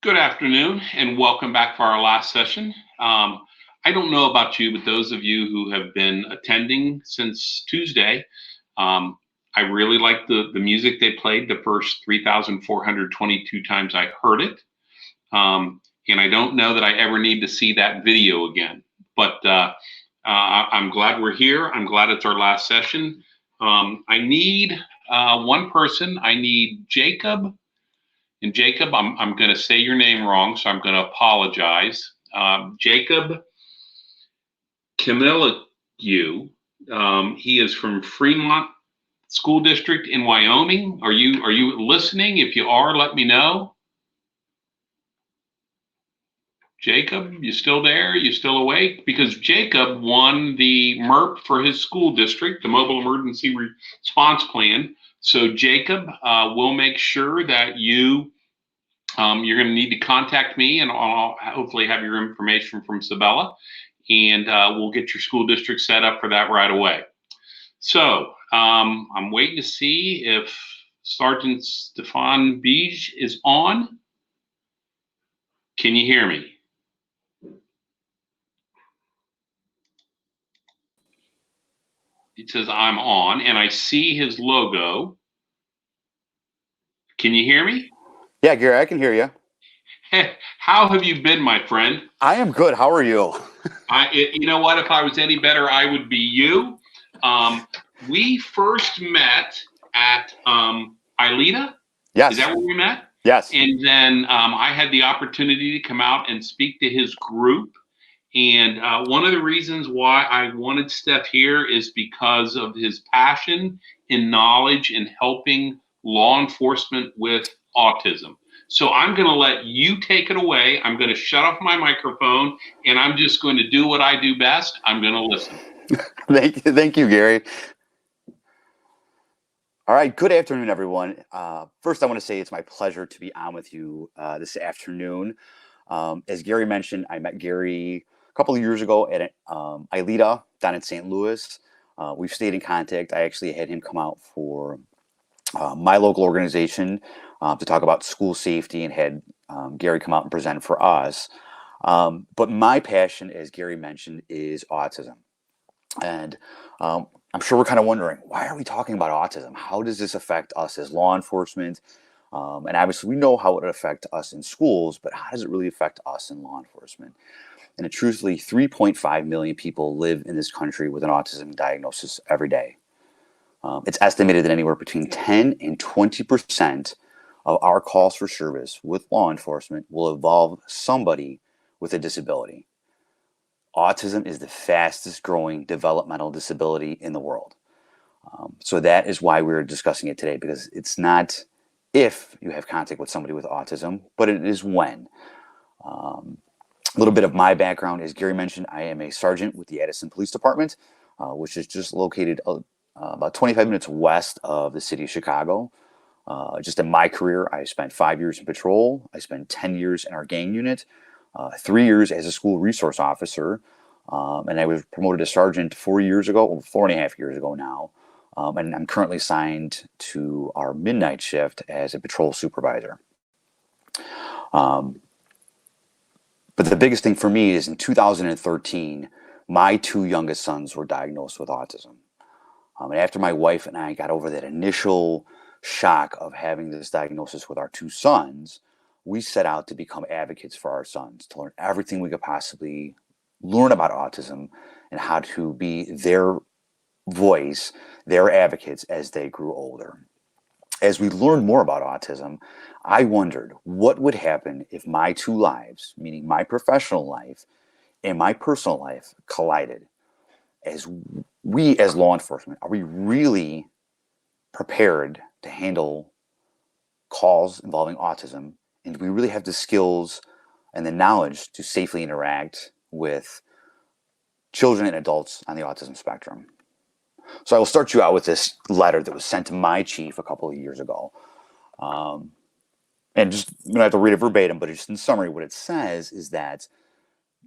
Good afternoon and welcome back for our last session. I don't know about you, but those of you who have been attending since Tuesday, I really liked the music they played the first 3,422 times I heard it. And I don't know that I ever need to see that video again, but I'm glad we're here. I'm glad it's our last session. I need one person. I need Jacob. And Jacob, I'm going to say your name wrong, so I'm going to apologize. Jacob Camilligue. He is from Fremont School District in Wyoming. Are you listening? If you are, let me know. Jacob, you still there? You still awake? Because Jacob won the MERP for his school district, the Mobile Emergency Response Plan. So Jacob, we'll make sure that you're going to need to contact me, and I'll hopefully have your information from Sabella, and we'll get your school district set up for that right away. So I'm waiting to see if Sergeant Stefan Beige is on. Can you hear me? It says I'm on, and I see his logo. Can you hear me? Yeah, Gary, I can hear you. How have you been, my friend? I am good. How are you? You know what? If I was any better, I would be you. We first met at ILETA. Yes. Is that where we met? Yes. And then I had the opportunity to come out and speak to his group. And one of the reasons why I wanted Steph here is because of his passion and knowledge in helping law enforcement with autism. So I'm going to let you take it away. I'm going to shut off my microphone, and I'm just going to do what I do best. I'm going to listen. Thank you, Gary. All right. Good afternoon, everyone. First, I want to say it's my pleasure to be on with you this afternoon. As Gary mentioned, I met Gary a couple of years ago at ILETA down in St. Louis. We've stayed in contact. I actually had him come out for my local organization to talk about school safety, and had Gary come out and present for us. But my passion, as Gary mentioned, is autism. And I'm sure we're kind of wondering, why are we talking about autism? How does this affect us as law enforcement? And obviously we know how it would affect us in schools, but how does it really affect us in law enforcement? And truthfully, 3.5 million people live in this country with an autism diagnosis every day. It's estimated that anywhere between 10 and 20% of our calls for service with law enforcement will involve somebody with a disability. Autism is the fastest growing developmental disability in the world. So that is why we're discussing it today, because it's not if you have contact with somebody with autism, but it is when. A little bit of my background, as Gary mentioned, I am a sergeant with the Addison Police Department, which is just located about 25 minutes west of the city of Chicago. Just in my career, I spent 5 years in patrol. I spent 10 years in our gang unit, 3 years as a school resource officer, and I was promoted to sergeant 4 years ago, or 4.5 years ago now. And I'm currently assigned to our midnight shift as a patrol supervisor. But the biggest thing for me is in 2013, my two youngest sons were diagnosed with autism. And after my wife and I got over that initial shock of having this diagnosis with our two sons, we set out to become advocates for our sons, to learn everything we could possibly learn about autism and how to be their voice, their advocates as they grew older. As we learned more about autism, I wondered what would happen if my two lives, meaning my professional life and my personal life, collided. As we, as law enforcement, are we really prepared to handle calls involving autism? And do we really have the skills and the knowledge to safely interact with children and adults on the autism spectrum? So I will start you out with this letter that was sent to my chief a couple of years ago. And just, I'm going to have to read it verbatim, but just in summary, what it says is that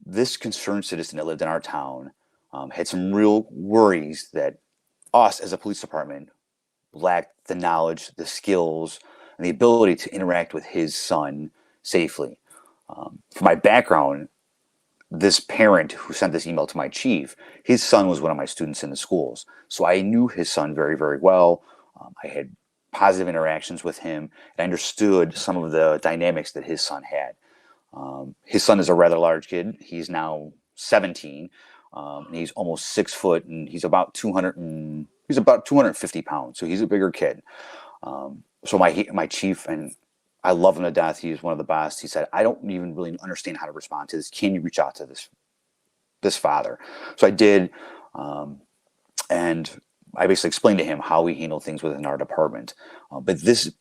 this concerned citizen that lived in our town had some real worries that us as a police department lacked the knowledge, the skills, and the ability to interact with his son safely. For my background, this parent who sent this email to my chief, his son was one of my students in the schools. So I knew his son very, very well. I had positive interactions with him, and I understood some of the dynamics that his son had. His son is a rather large kid. He's now 17, and he's almost 6 foot, and he's about 250 pounds. So he's a bigger kid. So my chief, and I love him to death. He's one of the best. He said, "I don't even really understand how to respond to this. Can you reach out to this father?" So I did, and I basically explained to him how we handle things within our department. But this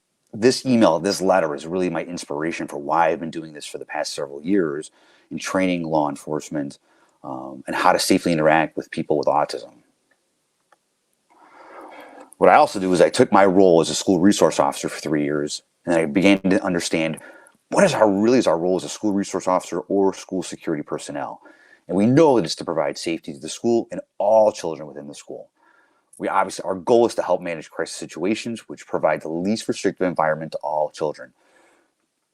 email, this letter is really my inspiration for why I've been doing this for the past several years in training law enforcement and how to safely interact with people with autism. What I also do is I took my role as a school resource officer for 3 years, and I began to understand what is our role as a school resource officer or school security personnel. And we know that it's to provide safety to the school and all children within the school. Our goal is to help manage crisis situations, which provide the least restrictive environment to all children.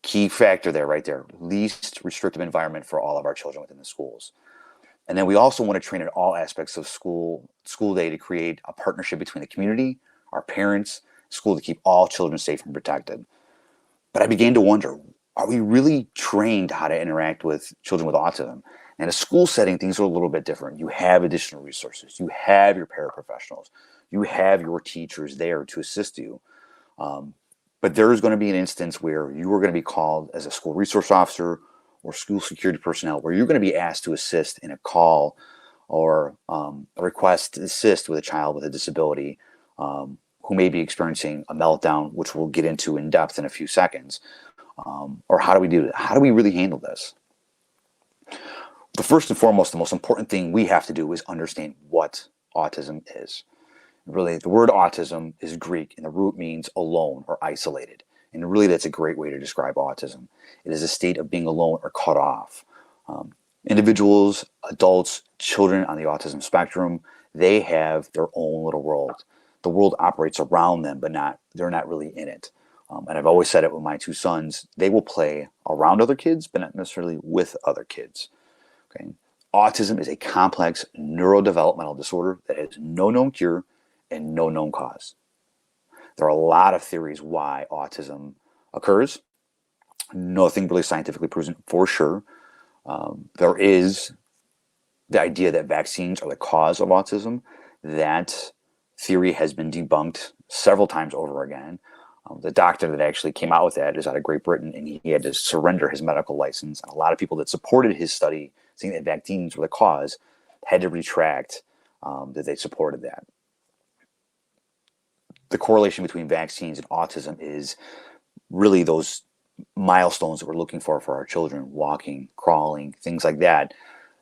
Key factor there, right there, least restrictive environment for all of our children within the schools. And then we also want to train in all aspects of school day to create a partnership between the community, our parents, school to keep all children safe and protected. But I began to wonder, are we really trained how to interact with children with autism? In a school setting, things are a little bit different. You have additional resources. You have your paraprofessionals. You have your teachers there to assist you. But there is going to be an instance where you are going to be called as a school resource officer or school security personnel, where you're going to be asked to assist in a call or a request to assist with a child with a disability who may be experiencing a meltdown, which we'll get into in depth in a few seconds. Or how do we do that? How do we really handle this? The first and foremost, the most important thing we have to do is understand what autism is. Really, the word autism is Greek, and the root means alone or isolated. And really, that's a great way to describe autism. It is a state of being alone or cut off. Individuals, adults, children on the autism spectrum, they have their own little world. The world operates around them, but they're not really in it. And I've always said it with my two sons, they will play around other kids, but not necessarily with other kids. Okay. Autism is a complex neurodevelopmental disorder that has no known cure and no known cause. There are a lot of theories why autism occurs. Nothing really scientifically proven for sure. There is the idea that vaccines are the cause of autism. That theory has been debunked several times over again. The doctor that actually came out with that is out of Great Britain, and he had to surrender his medical license. And a lot of people that supported his study, saying that vaccines were the cause, had to retract that they supported that. The correlation between vaccines and autism is really those milestones that we're looking for our children, walking, crawling, things like that.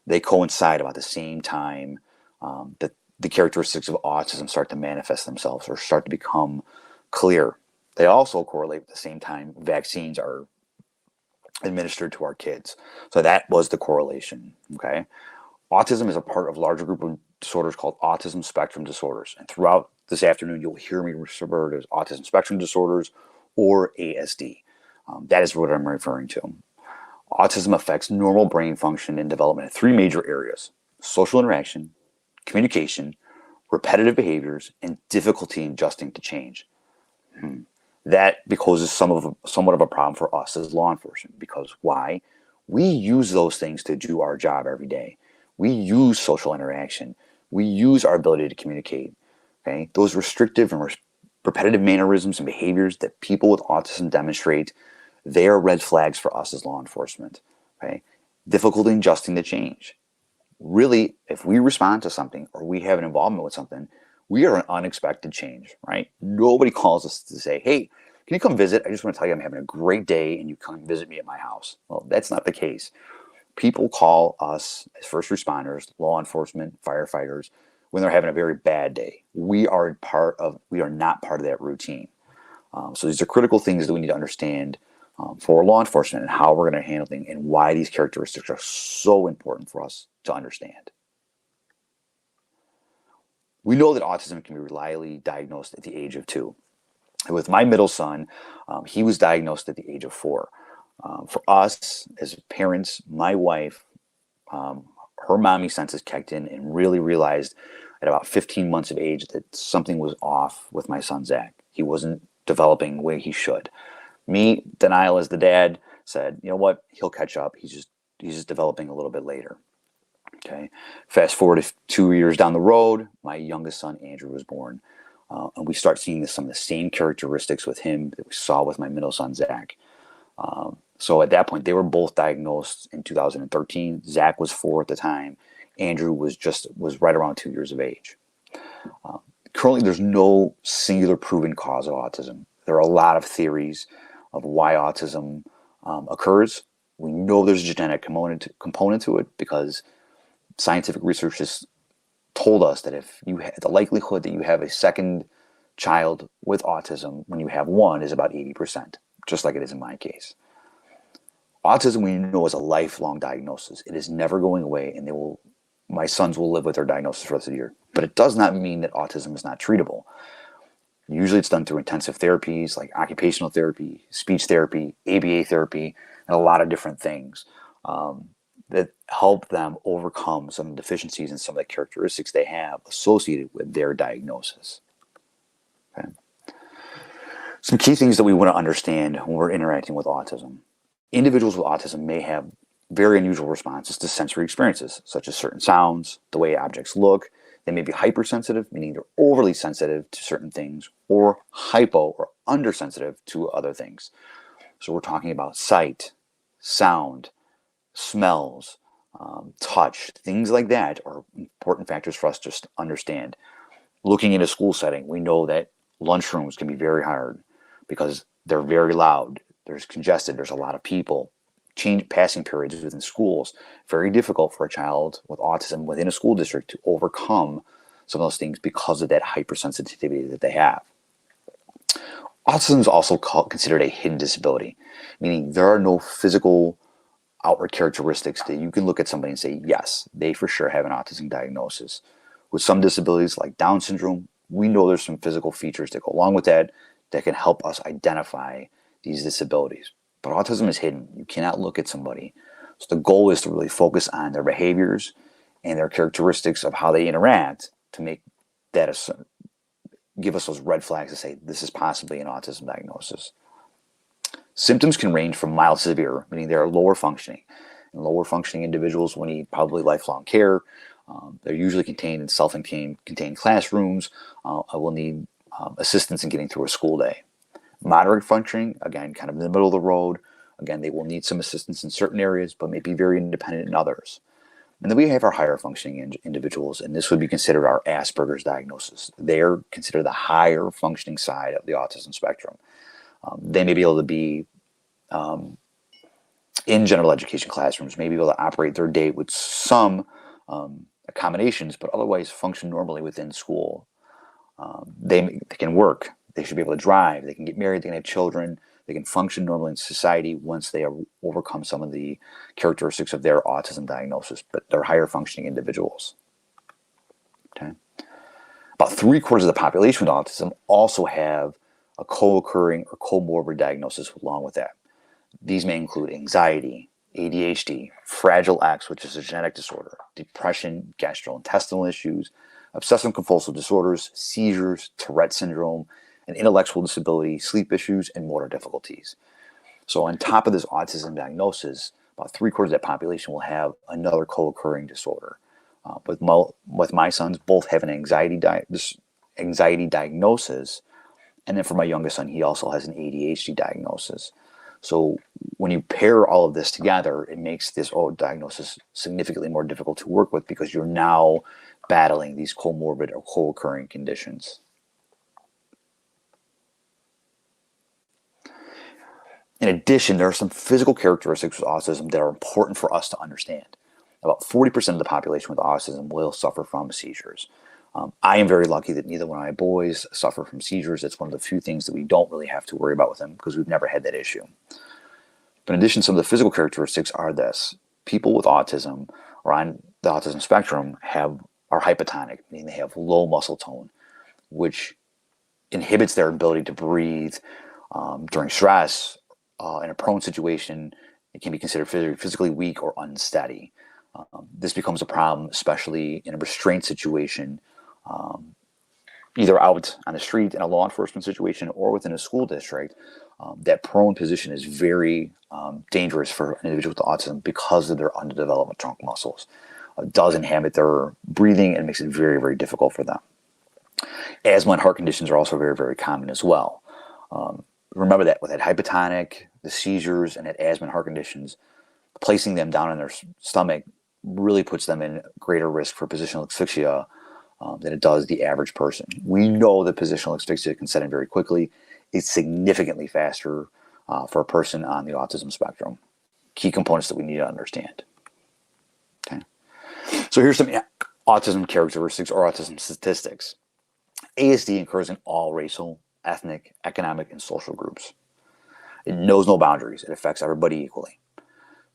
They coincide about the same time that the characteristics of autism start to manifest themselves or start to become clear. They also correlate at the same time vaccines are administered to our kids. So that was the correlation, okay? Autism is a part of a larger group of disorders called Autism Spectrum Disorders. And throughout this afternoon, you'll hear me refer to as Autism Spectrum Disorders or ASD. That is what I'm referring to. Autism affects normal brain function and development in three major areas: social interaction, communication, repetitive behaviors, and difficulty in adjusting to change. That because it's somewhat of a problem for us as law enforcement. Because why? We use those things to do our job every day. We use social interaction. We use our ability to communicate. Okay, those restrictive and repetitive mannerisms and behaviors that people with autism demonstrate, they are red flags for us as law enforcement. Okay, difficulty in adjusting to change. Really, if we respond to something or we have an involvement with something, we are an unexpected change, right? Nobody calls us to say, hey, can you come visit? I just want to tell you I'm having a great day and you come visit me at my house. Well, that's not the case. People call us as first responders, law enforcement, firefighters, when they're having a very bad day. We are not part of that routine. So these are critical things that we need to understand for law enforcement and how we're going to handle things and why these characteristics are so important for us to understand. We know that autism can be reliably diagnosed at the age of 2. And with my middle son, he was diagnosed at the age of 4. For us as parents, my wife, her mommy senses kicked in and really realized at about 15 months of age that something was off with my son, Zach. He wasn't developing the way he should. Me, denial as the dad, said, you know what, he'll catch up. He's just developing a little bit later. Okay. Fast forward to 2 years down the road, my youngest son, Andrew, was born. And we start seeing some of the same characteristics with him that we saw with my middle son, Zach. So at that point, they were both diagnosed in 2013. Zach was 4 at the time. Andrew was right around 2 years of age. Currently, there's no singular proven cause of autism. There are a lot of theories of why autism occurs. We know there's a genetic component to it because scientific research has told us that if you the likelihood that you have a second child with autism when you have one is about 80%, just like it is in my case. Autism, we know, is a lifelong diagnosis. It is never going away, and my sons will live with their diagnosis for the rest of the year. But it does not mean that autism is not treatable. Usually it's done through intensive therapies like occupational therapy, speech therapy, ABA therapy, and a lot of different things that help them overcome some of the deficiencies and some of the characteristics they have associated with their diagnosis. Okay. Some key things that we want to understand when we're interacting with autism. Individuals with autism may have very unusual responses to sensory experiences, such as certain sounds, the way objects look. They may be hypersensitive, meaning they're overly sensitive to certain things, or hypo or undersensitive to other things. So we're talking about sight, sound, smells, touch, things like that are important factors for us to just understand. Looking in a school setting, we know that lunchrooms can be very hard because they're very loud. There's congested. There's a lot of people. Passing periods within schools, very difficult for a child with autism within a school district to overcome some of those things because of that hypersensitivity that they have. Autism is also considered a hidden disability, meaning there are no physical outward characteristics that you can look at somebody and say, yes, they for sure have an autism diagnosis. With some disabilities like Down syndrome, we know there's some physical features that go along with that can help us identify these disabilities. But autism is hidden. You cannot look at somebody. So the goal is to really focus on their behaviors and their characteristics of how they interact to make that give us those red flags to say this is possibly an autism diagnosis. Symptoms can range from mild to severe, meaning they're lower functioning. And lower functioning individuals will need probably lifelong care. They're usually contained in self-contained classrooms. Will need assistance in getting through a school day. Moderate functioning, again, kind of in the middle of the road. Again, they will need some assistance in certain areas, but may be very independent in others. And then we have our higher functioning individuals, and this would be considered our Asperger's diagnosis. They're considered the higher functioning side of the autism spectrum. They may be able to be in general education classrooms, may be able to operate their day with some accommodations, but otherwise function normally within school. They can work. They should be able to drive. They can get married. They can have children. They can function normally in society once they have overcome some of the characteristics of their autism diagnosis, but they're higher functioning individuals. Okay. About 3/4 of the population with autism also have a co-occurring or comorbid diagnosis along with that. These may include anxiety, ADHD, Fragile X, which is a genetic disorder, depression, gastrointestinal issues, obsessive-compulsive disorders, seizures, Tourette syndrome, an intellectual disability, sleep issues, and motor difficulties. So on top of this autism diagnosis, about 3/4 of that population will have another co-occurring disorder. With my sons, both have an anxiety diagnosis, and then for my youngest son, he also has an ADHD diagnosis. So when you pair all of this together, it makes this diagnosis significantly more difficult to work with because you're now battling these comorbid or co-occurring conditions. In addition, there are some physical characteristics with autism that are important for us to understand. About 40% of the population with autism will suffer from seizures. I am very lucky that neither one of my boys suffer from seizures. It's one of the few things that we don't really have to worry about with them because we've never had that issue. But in addition, some of the physical characteristics are this. People with autism or on the autism spectrum are hypotonic, meaning they have low muscle tone, which inhibits their ability to breathe during stress. In a prone situation, it can be considered physically weak or unsteady. This becomes a problem, especially in a restraint situation, either out on the street in a law enforcement situation or within a school district. That prone position is very dangerous for an individual with autism because of their underdeveloped trunk muscles. It does inhibit their breathing and makes it very, very difficult for them. Asthma and heart conditions are also very, very common as well. Remember that with that hypotonic, the seizures, and that asthma and heart conditions, placing them down on their stomach really puts them in greater risk for positional asphyxia than it does the average person. We know that positional asphyxia can set in very quickly. It's significantly faster for a person on the autism spectrum. Key components that we need to understand. Okay. So here's some autism characteristics or autism statistics. ASD occurs in all racial, ethnic, economic, and social groups. It knows no boundaries. It affects everybody equally.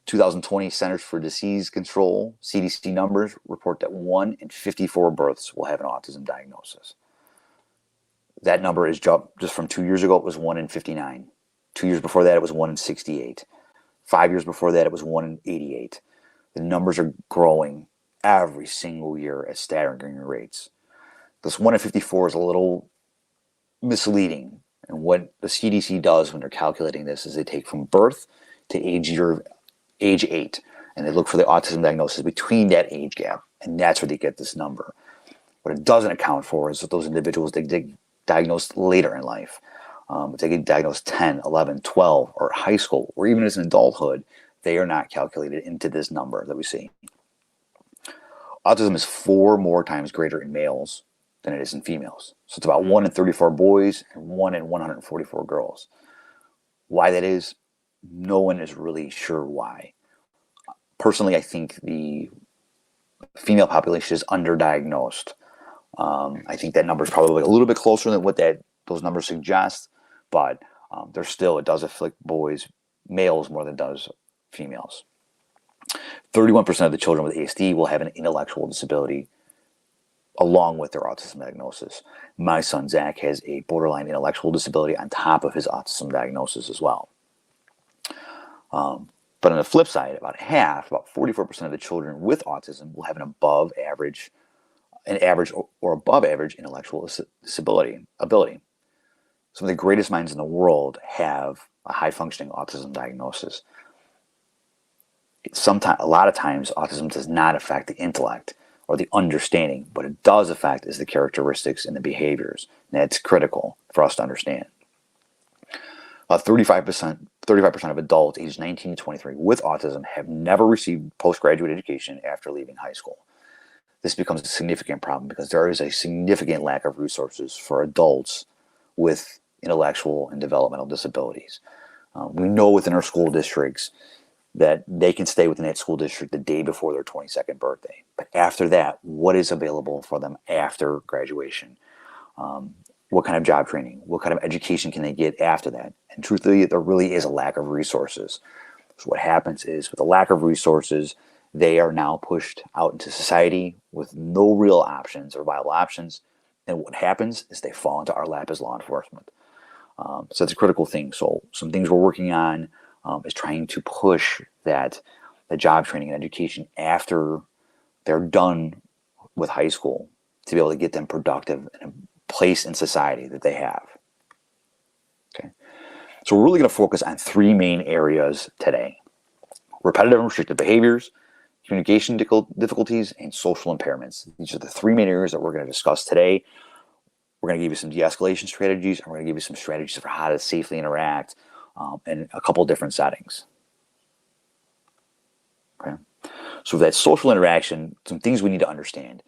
2020 Centers for Disease Control, CDC numbers report that 1 in 54 births will have an autism diagnosis. That number is jumped just from 2 years ago, it was 1 in 59. 2 years before that, it was 1 in 68. 5 years before that, it was 1 in 88. The numbers are growing every single year at staggering rates. This 1 in 54 is a little misleading. And what the CDC does when they're calculating this is they take from birth to age 8, and they look for the autism diagnosis between that age gap, and that's where they get this number. What it doesn't account for is that those individuals they get diagnosed later in life. If they get diagnosed 10, 11, 12, or high school, or even as an adulthood, they are not calculated into this number that we see. Autism is 4 more times greater in males than it is in females. So it's about 1 in 34 boys and 1 in 144 girls. Why that is, no one is really sure why. Personally, I think the female population is underdiagnosed. I think that number is probably a little bit closer than what those numbers suggest, but it does afflict males more than it does females. 31% of the children with ASD will have an intellectual disability along with their autism diagnosis. My son, Zach, has a borderline intellectual disability on top of his autism diagnosis as well. But on the flip side, about 44% of the children with autism will have an average or above average intellectual ability. Some of the greatest minds in the world have a high functioning autism diagnosis. A lot of times, autism does not affect the intellect or the understanding. What it does affect is the characteristics and the behaviors. And that's critical for us to understand. About 35% of adults aged 19 to 23 with autism have never received postgraduate education after leaving high school. This becomes a significant problem because there is a significant lack of resources for adults with intellectual and developmental disabilities. We know within our school districts that they can stay within that school district the day before their 22nd birthday. But after that, what is available for them after graduation? What kind of job training? What kind of education can they get after that? And truthfully, there really is a lack of resources. So what happens is with a lack of resources, they are now pushed out into society with no real options or viable options. And what happens is they fall into our lap as law enforcement. So that's a critical thing. So some things we're working on is trying to push that the job training and education after they're done with high school to be able to get them productive in a place in society that they have. Okay. So we're really going to focus on three main areas today: repetitive and restrictive behaviors, communication difficulties, and social impairments. These are the three main areas that we're going to discuss today. We're going to give you some de-escalation strategies, and we're going to give you some strategies for how to safely interact in a couple different settings. Okay. So that social interaction, some things we need to understand.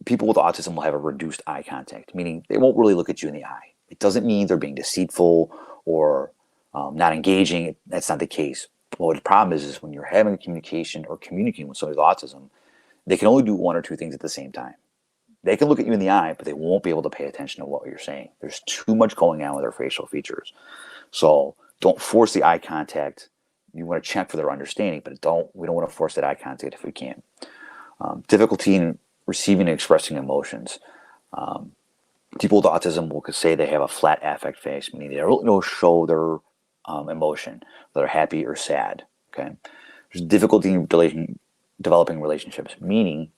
People with autism will have a reduced eye contact, meaning they won't really look at you in the eye. It doesn't mean they're being deceitful or not engaging. That's not the case. But what the problem is when you're having a communication or communicating with somebody with autism, they can only do one or two things at the same time. They can look at you in the eye, but they won't be able to pay attention to what you're saying. There's too much going on with their facial features. So don't force the eye contact. You want to check for their understanding, but we don't want to force that eye contact if we can. Difficulty in receiving and expressing emotions. People with autism will say they have a flat affect face, meaning they don't show their emotion, whether they're happy or sad. Okay, there's difficulty in developing relationships, meaning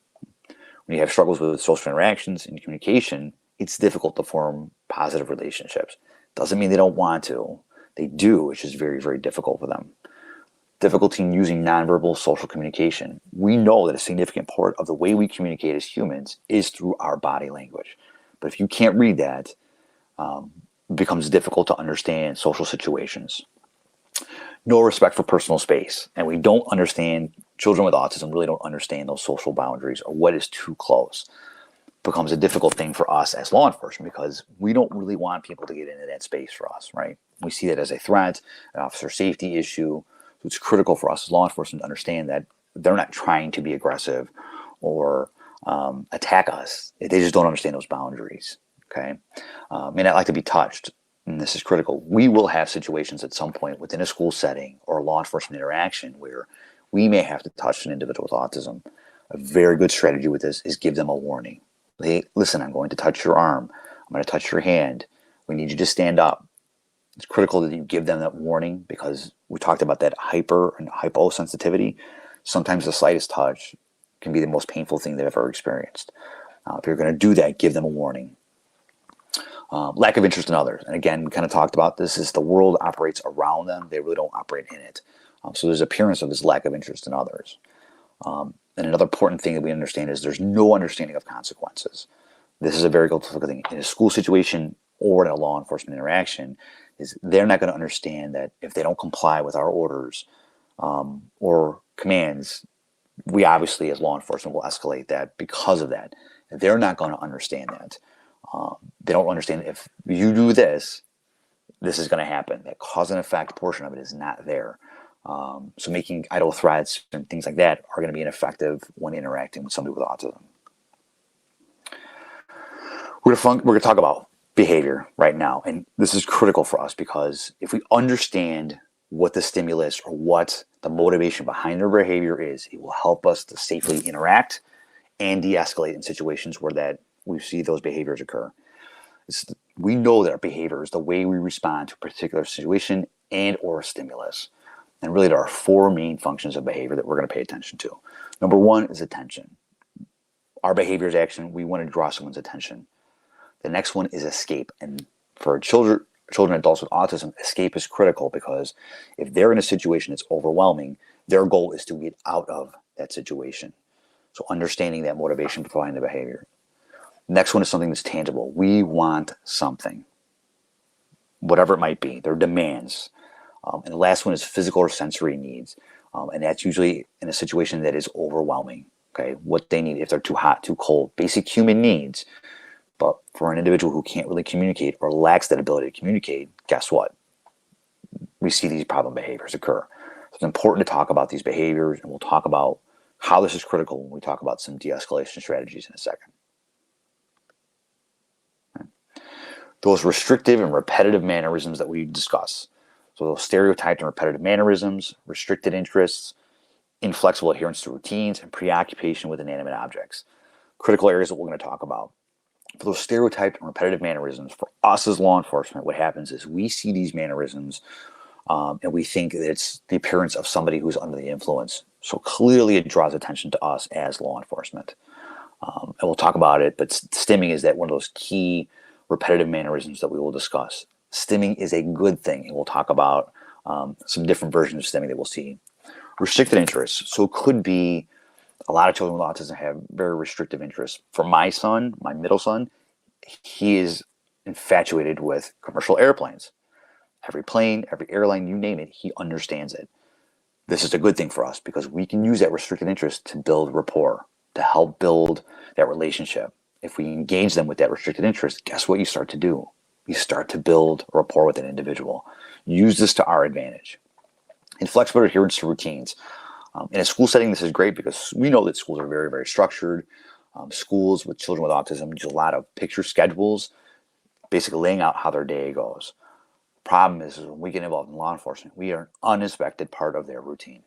when you have struggles with social interactions and communication, it's difficult to form positive relationships. Doesn't mean they don't want to. They do. It's just very, very difficult for them. Difficulty in using nonverbal social communication. We know that a significant part of the way we communicate as humans is through our body language. But if you can't read that, it becomes difficult to understand social situations. No respect for personal space. And we don't understand, children with autism really don't understand those social boundaries or what is too close. It becomes a difficult thing for us as law enforcement because we don't really want people to get into that space for us, right? We see that as a threat, an officer safety issue. So it's critical for us as law enforcement to understand that they're not trying to be aggressive or attack us. They just don't understand those boundaries. Okay, may not like to be touched, and this is critical. We will have situations at some point within a school setting or a law enforcement interaction where we may have to touch an individual with autism. A very good strategy with this is give them a warning. Hey, listen, I'm going to touch your arm. I'm going to touch your hand. We need you to stand up. It's critical that you give them that warning because we talked about that hyper and hyposensitivity. Sometimes the slightest touch can be the most painful thing they've ever experienced. If you're going to do that, give them a warning. Lack of interest in others. And again, we kind of talked about this is the world operates around them. They really don't operate in it. So there's appearance of this lack of interest in others. And another important thing that we understand is there's no understanding of consequences. This is a very difficult thing. In a school situation or in a law enforcement interaction, is they're not going to understand that if they don't comply with our orders or commands, we obviously as law enforcement will escalate that because of that. They're not going to understand that. They don't understand if you do this, this is going to happen. That cause and effect portion of it is not there. So making idle threats and things like that are going to be ineffective when interacting with somebody with autism. We're going to talk about behavior right now. And this is critical for us because if we understand what the stimulus or what the motivation behind their behavior is, it will help us to safely interact and de-escalate in situations where we see those behaviors occur. We know that our behavior is the way we respond to a particular situation and or a stimulus. And really there are four main functions of behavior that we're going to pay attention to. Number one is attention. Our behavior is action. We want to draw someone's attention. The next one is escape. And for children and adults with autism, escape is critical because if they're in a situation that's overwhelming, their goal is to get out of that situation. So understanding that motivation behind the behavior. Next one is something that's tangible. We want something, whatever it might be, their demands. And the last one is physical or sensory needs. And that's usually in a situation that is overwhelming. Okay, what they need, if they're too hot, too cold, basic human needs. But for an individual who can't really communicate or lacks that ability to communicate, guess what? We see these problem behaviors occur. So it's important to talk about these behaviors, and we'll talk about how this is critical when we talk about some de-escalation strategies in a second. Okay. Those restrictive and repetitive mannerisms that we discuss. So those stereotyped and repetitive mannerisms, restricted interests, inflexible adherence to routines, and preoccupation with inanimate objects. Critical areas that we're going to talk about. For those stereotyped and repetitive mannerisms, for us as law enforcement, what happens is we see these mannerisms and we think that it's the appearance of somebody who's under the influence. So clearly it draws attention to us as law enforcement. And we'll talk about it, but stimming is that one of those key repetitive mannerisms that we will discuss. Stimming is a good thing, and we'll talk about some different versions of stimming that we'll see. Restricted interests. So it could be a lot of children with autism have very restrictive interests. For my son, my middle son, he is infatuated with commercial airplanes. Every plane, every airline, you name it, he understands it. This is a good thing for us because we can use that restricted interest to build rapport, to help build that relationship. If we engage them with that restricted interest, guess what you start to do? You start to build rapport with an individual. Use this to our advantage. Inflexible adherence to routines. In a school setting, this is great because we know that schools are very, very structured. Schools with children with autism use a lot of picture schedules, basically laying out how their day goes. Problem is when we get involved in law enforcement, we are an uninspected part of their routine.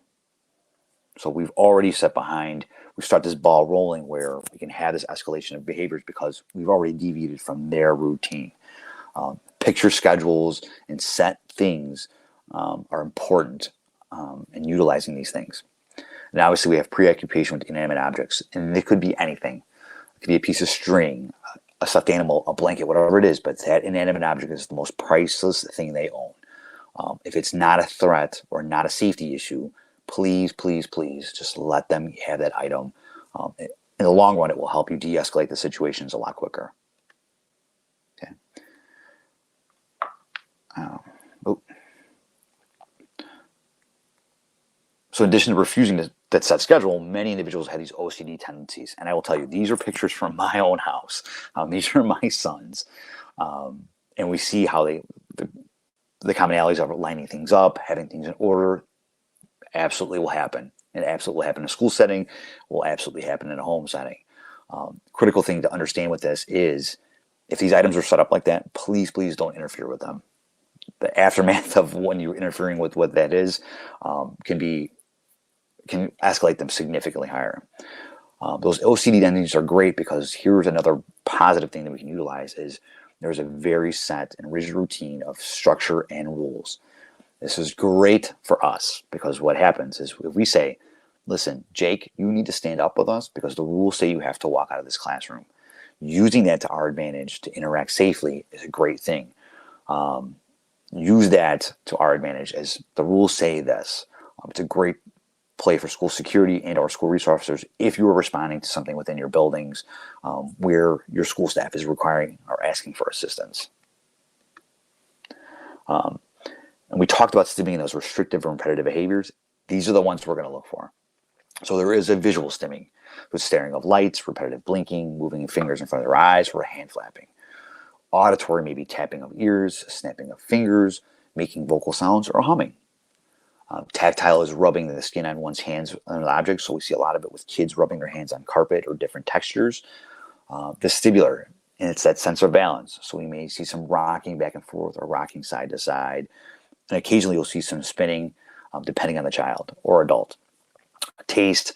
So we've already set behind, we start this ball rolling where we can have this escalation of behaviors because we've already deviated from their routine. Picture schedules and set things are important in utilizing these things. And obviously we have preoccupation with inanimate objects, and it could be anything. It could be a piece of string, a stuffed animal, a blanket, whatever it is, but that inanimate object is the most priceless thing they own. If it's not a threat or not a safety issue, please, please, please just let them have that item. In the long run, it will help you de-escalate the situations a lot quicker. Okay. So in addition to refusing that set schedule, many individuals have these OCD tendencies. And I will tell you, these are pictures from my own house. These are my sons. And we see how the commonalities of lining things up, having things in order, absolutely will happen. It absolutely will happen in a school setting, will absolutely happen in a home setting. Critical thing to understand with this is if these items are set up like that, please, please don't interfere with them. The aftermath of when you're interfering with what that is can escalate them significantly higher. Those OCD tendencies are great because here's another positive thing that we can utilize is there's a very set and rigid routine of structure and rules. This is great for us because what happens is if we say, listen, Jake, you need to stand up with us because the rules say you have to walk out of this classroom. Using that to our advantage to interact safely is a great thing. Use that to our advantage as the rules say this. It's a great play for school security and our school resource officers if you are responding to something within your buildings where your school staff is requiring or asking for assistance. And we talked about stimming those restrictive and repetitive behaviors. These are the ones we're going to look for. So there is a visual stimming with staring of lights, repetitive blinking, moving fingers in front of their eyes, or hand flapping. Auditory may be tapping of ears, snapping of fingers, making vocal sounds, or humming. Tactile is rubbing the skin on one's hands on an object, so we see a lot of it with kids rubbing their hands on carpet or different textures. Vestibular, and it's that sense of balance, so we may see some rocking back and forth or rocking side to side, and occasionally you'll see some spinning depending on the child or adult. Taste,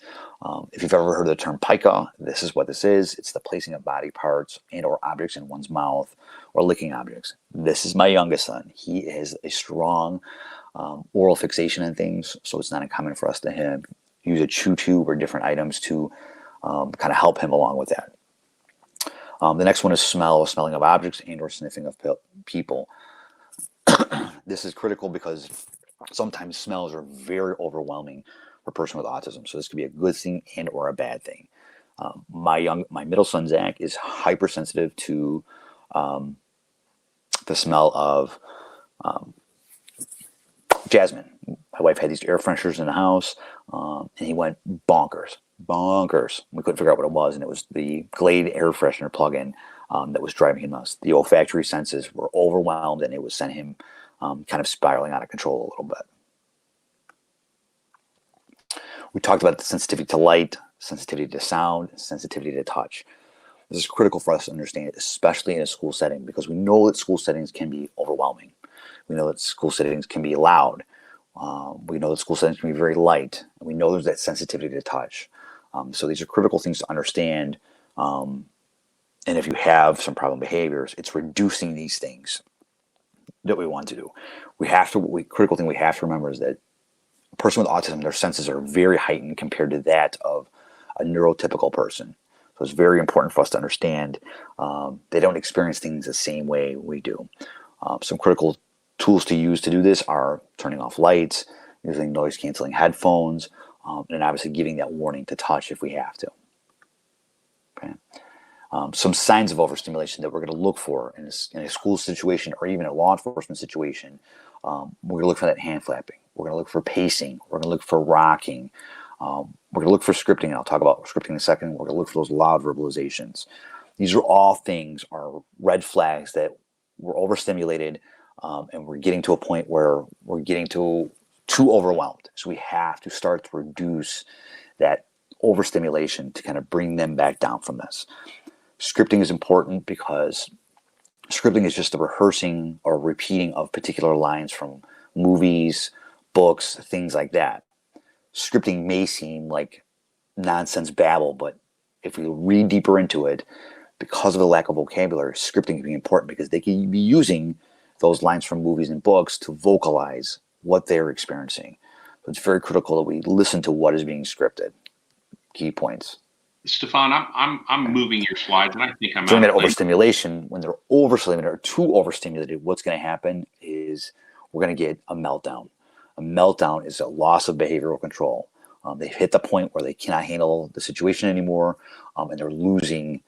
if you've ever heard of the term pica, this is what this is. It's the placing of body parts and or objects in one's mouth or licking objects. This is my youngest son. He has a strong oral fixation on things, so it's not uncommon for us to use a chew tube or different items to kind of help him along with that. The next one is smelling of objects and or sniffing of people. This is critical because sometimes smells are very overwhelming for a person with autism. So this could be a good thing and or a bad thing. My middle son, Zach, is hypersensitive to the smell of jasmine. My wife had these air fresheners in the house, and he went bonkers. We couldn't figure out what it was, and it was the Glade air freshener plug-in that was driving him nuts. The olfactory senses were overwhelmed, and it was sent him kind of spiraling out of control a little bit. We talked about the sensitivity to light, sensitivity to sound, sensitivity to touch. This is critical for us to understand, especially in a school setting, because we know that school settings can be overwhelming. We know that school settings can be loud. We know that school settings can be very light. We know there's that sensitivity to touch. So these are critical things to understand. And if you have some problem behaviors, it's reducing these things. that we want to do. Critical thing we have to remember is that a person with autism, their senses are very heightened compared to that of a neurotypical person. So it's very important for us to understand they don't experience things the same way we do. Some critical tools to use to do this are turning off lights, using noise canceling headphones, and obviously giving that warning to touch if we have to. Okay. Some signs of overstimulation that we're going to look for in a school situation or even a law enforcement situation. We're going to look for that hand flapping. We're going to look for pacing. We're going to look for rocking. We're going to look for scripting, and I'll talk about scripting in a second. We're going to look for those loud verbalizations. These are all things, are red flags that we're overstimulated, and we're getting to a point where we're getting too overwhelmed. So we have to start to reduce that overstimulation to kind of bring them back down from this. Scripting is important because scripting is just the rehearsing or repeating of particular lines from movies, books, things like that. Scripting may seem like nonsense babble, but if we read deeper into it, because of the lack of vocabulary, scripting can be important because they can be using those lines from movies and books to vocalize what they're experiencing. So it's very critical that we listen to what is being scripted. Key points. Stefan, I'm moving your slides, and I think I'm During out that of place. overstimulation, when they're overstimulated or too overstimulated, what's going to happen is we're going to get a meltdown. A meltdown is a loss of behavioral control. They've hit the point where they cannot handle the situation anymore, and they're losing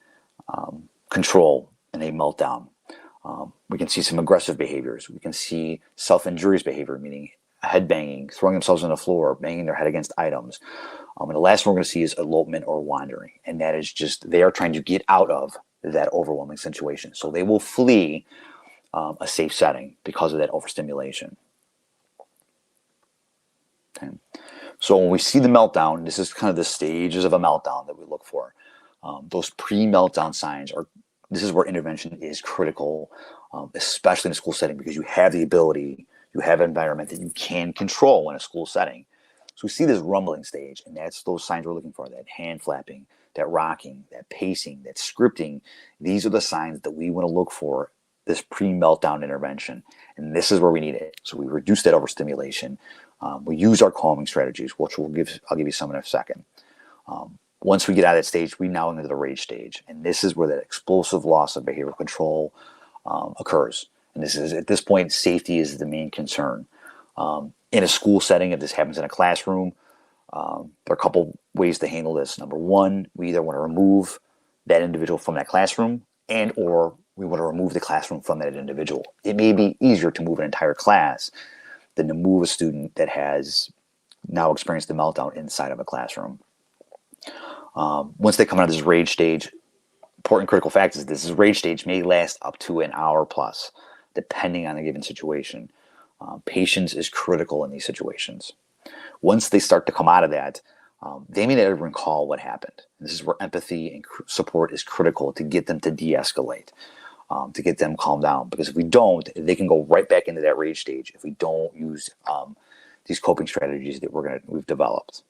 control, and they melt down. We can see some aggressive behaviors. We can see self-injurious behavior, meaning head banging, throwing themselves on the floor, banging their head against items. And the last one we're going to see is elopement or wandering. And that is just, they are trying to get out of that overwhelming situation. So they will flee a safe setting because of that overstimulation. Okay. So when we see the meltdown, this is kind of the stages of a meltdown that we look for. Those pre-meltdown signs this is where intervention is critical, especially in a school setting, because you have the ability, you have an environment that you can control in a school setting. So we see this rumbling stage, and that's those signs we're looking for, that hand flapping, that rocking, that pacing, that scripting. These are the signs that we want to look for, this pre-meltdown intervention. And this is where we need it. So we reduce that overstimulation. We use our calming strategies, which I'll give you some in a second. Once we get out of that stage, we now enter the rage stage. And this is where that explosive loss of behavioral control occurs. And this is, at this point, safety is the main concern. In a school setting, if this happens in a classroom, there are a couple ways to handle this. Number one, we either want to remove that individual from that classroom, and or we want to remove the classroom from that individual. It may be easier to move an entire class than to move a student that has now experienced the meltdown inside of a classroom. Once they come out of this rage stage, important critical fact is this rage stage may last up to an hour plus, depending on a given situation. Patience is critical in these situations. Once they start to come out of that, they may not even recall what happened. This is where empathy and support is critical to get them to de-escalate, to get them calmed down. Because if we don't, they can go right back into that rage stage if we don't use these coping strategies that we've developed.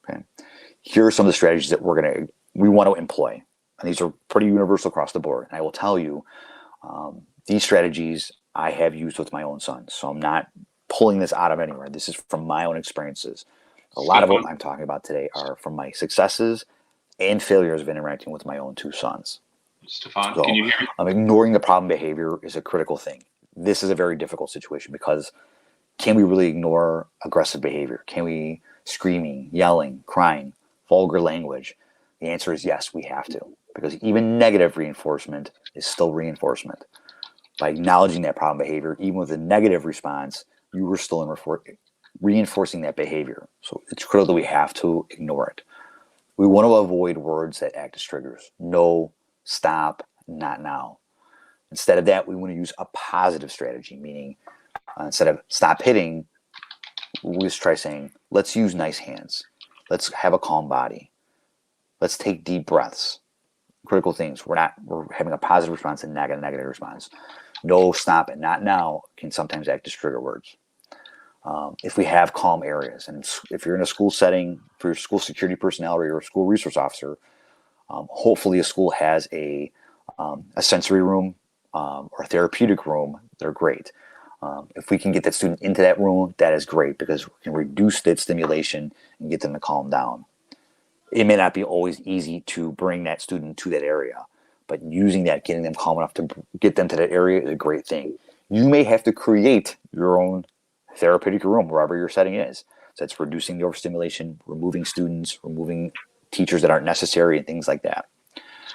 Okay, here are some of the strategies that we want to employ, and these are pretty universal across the board. And I will tell you, these strategies I have used with my own son, so I'm not pulling this out of anywhere. This is from my own experiences. A lot of what I'm talking about today are from my successes and failures of interacting with my own two sons. Stefan, so, can you hear me? Ignoring the problem behavior is a critical thing. This is a very difficult situation because can we really ignore aggressive behavior? Can we screaming, yelling, crying, vulgar language? The answer is yes, we have to, because even negative reinforcement is still reinforcement. By acknowledging that problem behavior, even with a negative response, you were still reinforcing that behavior. So it's critical that we have to ignore it. We want to avoid words that act as triggers. No, stop, not now. Instead of that, we want to use a positive strategy, meaning instead of stop hitting, we just try saying, let's use nice hands. Let's have a calm body. Let's take deep breaths. Critical things. We're having a positive response and not a negative response. No, stop, and not now can sometimes act as trigger words. If we have calm areas, and if you're in a school setting, for your school security personnel or your school resource officer, hopefully a school has a sensory room or therapeutic room, they're great. If we can get that student into that room, that is great because we can reduce that stimulation and get them to calm down. It may not be always easy to bring that student to that area, but using that, getting them calm enough to get them to that area is a great thing. You may have to create your own therapeutic room wherever your setting is. So it's reducing the overstimulation, removing students, removing teachers that aren't necessary, and things like that.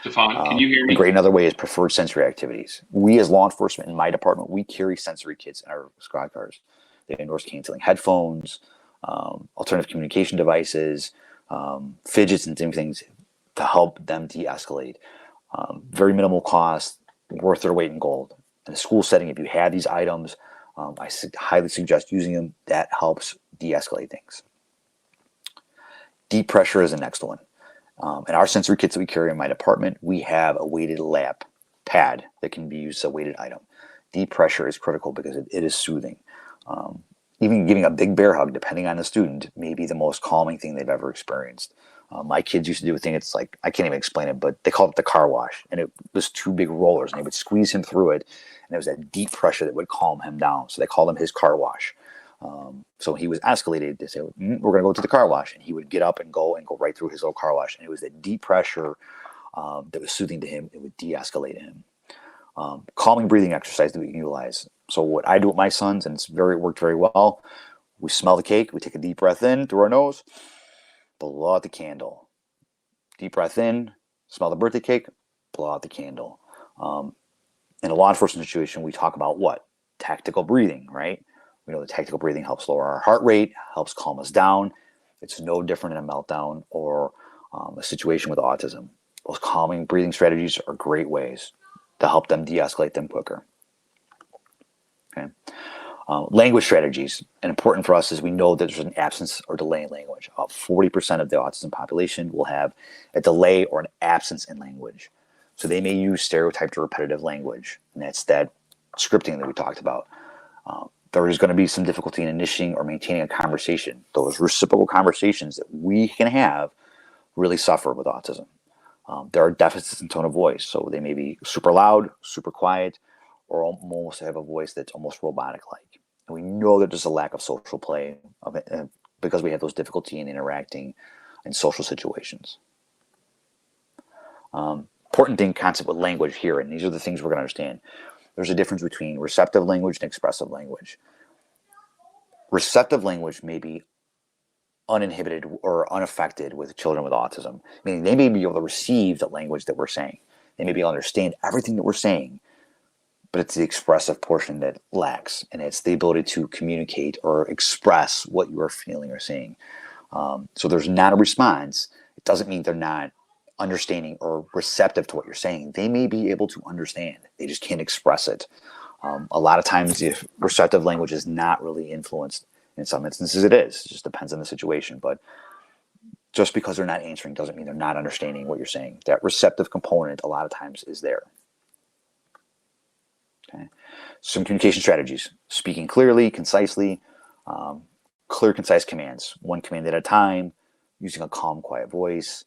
Stefan, can you hear A me? great another way is preferred sensory activities. We as law enforcement in my department, we carry sensory kits in our squad cars. They have noise canceling headphones, alternative communication devices, fidgets and different things to help them de-escalate. Very minimal cost, worth their weight in gold. In a school setting, if you have these items, I highly suggest using them. That helps de-escalate things. Deep pressure is the next one. In our sensory kits that we carry in my department, we have a weighted lap pad that can be used as a weighted item. Deep pressure is critical because it is soothing. Even giving a big bear hug, depending on the student, may be the most calming thing they've ever experienced. My kids used to do a thing, it's like, I can't even explain it, but they called it the car wash. And it was two big rollers, and they would squeeze him through it. And it was that deep pressure that would calm him down. So they called him his car wash. So he was escalated. They said, we're going to go to the car wash. And he would get up and go right through his little car wash. And it was that deep pressure that was soothing to him. It would de-escalate him. Calming breathing exercise that we can utilize. So what I do with my sons, and it worked very well, we smell the cake, we take a deep breath in through our nose, blow out the candle. Deep breath in, smell the birthday cake, blow out the candle. In a law enforcement situation, we talk about what? Tactical breathing, right? We know that tactical breathing helps lower our heart rate, helps calm us down. It's no different in a meltdown or a situation with autism. Those calming breathing strategies are great ways to help them de-escalate them quicker. Okay. Language strategies, and important for us is we know that there's an absence or delay in language. About 40% of the autism population will have a delay or an absence in language. So they may use stereotyped or repetitive language, and that's that scripting that we talked about. There is going to be some difficulty in initiating or maintaining a conversation. Those reciprocal conversations that we can have really suffer with autism. There are deficits in tone of voice, so they may be super loud, super quiet, or almost have a voice that's almost robotic-like. And we know that there's a lack of social play because we have those difficulty in interacting in social situations. Important thing, concept with language here, and these are the things we're going to understand. There's a difference between receptive language and expressive language. Receptive language may be uninhibited or unaffected with children with autism, meaning they may be able to receive the language that we're saying. They may be able to understand everything that we're saying, but it's the expressive portion that lacks, and it's the ability to communicate or express what you are feeling or saying. So there's not a response. It doesn't mean they're not understanding or receptive to what you're saying. They may be able to understand. They just can't express it. A lot of times, if receptive language is not really influenced, in some instances it is. It just depends on the situation. But just because they're not answering doesn't mean they're not understanding what you're saying. That receptive component a lot of times is there. Okay. Some communication strategies: speaking clearly, concisely, clear, concise commands, one command at a time, using a calm, quiet voice,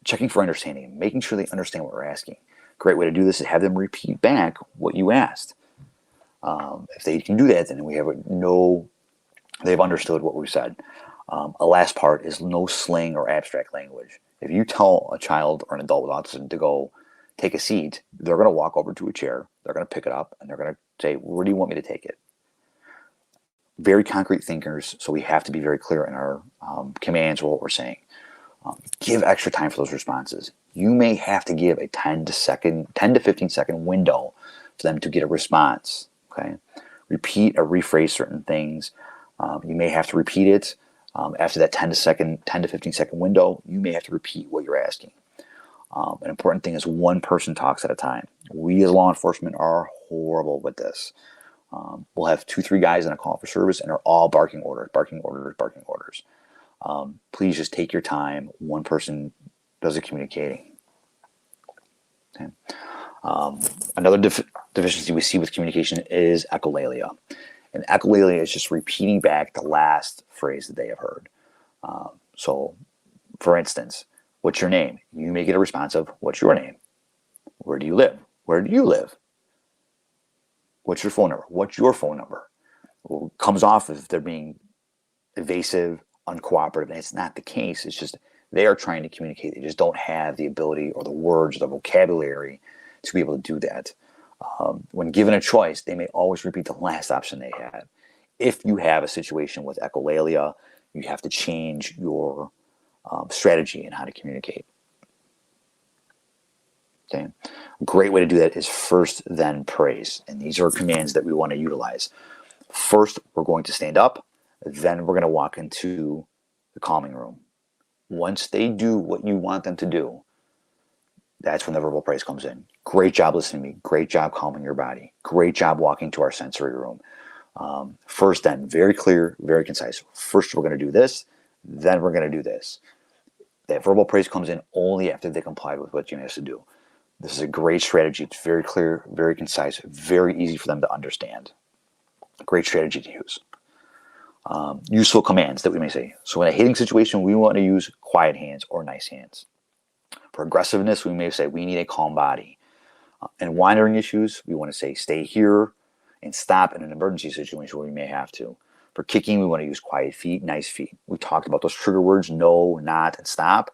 checking for understanding, making sure they understand what we're asking. Great way to do this is have them repeat back what you asked. If they can do that, then we have they've understood what we said. A last part is no slang or abstract language. If you tell a child or an adult with autism to go take a seat, they're going to walk over to a chair, they're going to pick it up, and they're going to say, where do you want me to take it? Very concrete thinkers, so we have to be very clear in our commands or what we're saying. Give extra time for those responses. You may have to give a 10 to 15 second window for them to get a response. Okay, repeat or rephrase certain things. You may have to repeat it after that 10 to 15 second window. You may have to repeat what you're asking. An important thing is one person talks at a time. We as law enforcement are horrible with this. We'll have 2-3 guys in a call for service, and they're all barking orders, barking orders, barking orders. Please just take your time. One person does the communicating. Okay. Another deficiency we see with communication is echolalia. And echolalia is just repeating back the last phrase that they have heard. So, for instance, what's your name? You may get a response of, what's your name? Where do you live? Where do you live? What's your phone number? What's your phone number? Well, it comes off as if they're being evasive, uncooperative, and it's not the case. It's just they are trying to communicate. They just don't have the ability or the words or the vocabulary to be able to do that. When given a choice, they may always repeat the last option they had. If you have a situation with echolalia, you have to change your strategy and how to communicate. Okay, a great way to do that is first, then praise. And these are commands that we want to utilize. First, we're going to stand up. Then we're going to walk into the calming room. Once they do what you want them to do, that's when the verbal praise comes in. Great job listening to me. Great job calming your body. Great job walking to our sensory room. First, then, very clear, very concise. First, we're going to do this. Then we're going to do this. That verbal praise comes in only after they comply with what you asked to do. This is a great strategy. It's very clear, very concise, very easy for them to understand. Great strategy to use. Useful commands that we may say. So in a hitting situation, we want to use quiet hands or nice hands. For aggressiveness, we may say we need a calm body. In wandering issues, we want to say stay here and stop in an emergency situation where we may have to. For kicking, we want to use quiet feet, nice feet. We talked about those trigger words, no, not, and stop.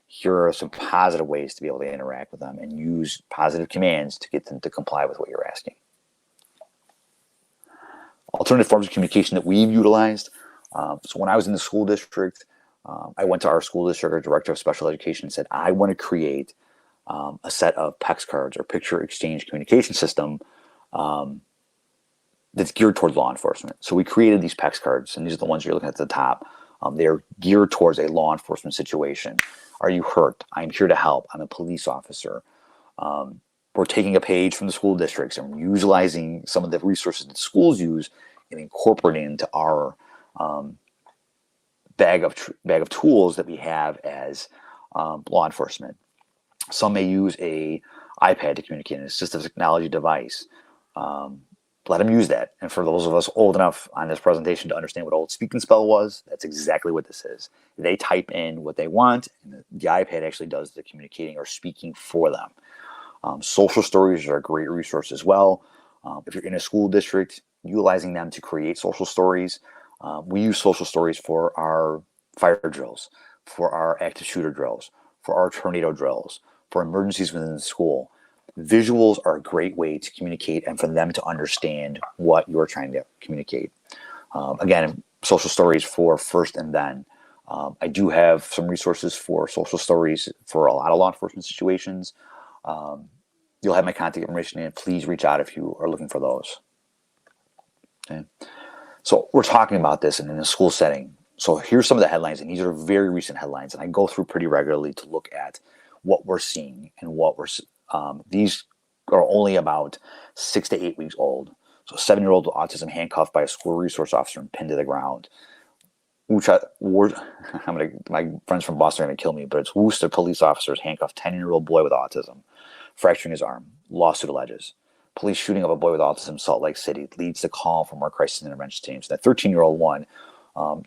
Here are some positive ways to be able to interact with them and use positive commands to get them to comply with what you're asking. Alternative forms of communication that we've utilized. So when I was in the school district, I went to our school district, our director of special education, and said, I want to create a set of PEX cards or picture exchange communication system that's geared towards law enforcement. So we created these PEX cards, and these are the ones you're looking at the top. They're geared towards a law enforcement situation. Are you hurt? I'm here to help. I'm a police officer. We're taking a page from the school districts and utilizing some of the resources that schools use and incorporating into our bag of tools that we have as law enforcement. Some may use a iPad to communicate, an assistive technology device. Let them use that. And for those of us old enough on this presentation to understand what old speak and spell was, that's exactly what this is. They type in what they want, and the iPad actually does the communicating or speaking for them. Social stories are a great resource as well. If you're in a school district, utilizing them to create social stories. We use social stories for our fire drills, for our active shooter drills, for our tornado drills, for emergencies within the school. Visuals are a great way to communicate and for them to understand what you're trying to communicate. Again, social stories for first and then. I do have some resources for social stories for a lot of law enforcement situations. You'll have my contact information, and please reach out if you are looking for those. Okay. So we're talking about this in a school setting. So here's some of the headlines, and these are very recent headlines, and I go through pretty regularly to look at what we're seeing and what we're these are only about 6 to 8 weeks old. So a 7-year-old with autism handcuffed by a school resource officer and pinned to the ground. My friends from Boston are going to kill me, but it's Worcester police officers handcuffed 10-year-old boy with autism, fracturing his arm. Lawsuit alleges. Police shooting of a boy with autism, Salt Lake City, leads to call from our crisis intervention teams. That 13-year-old one,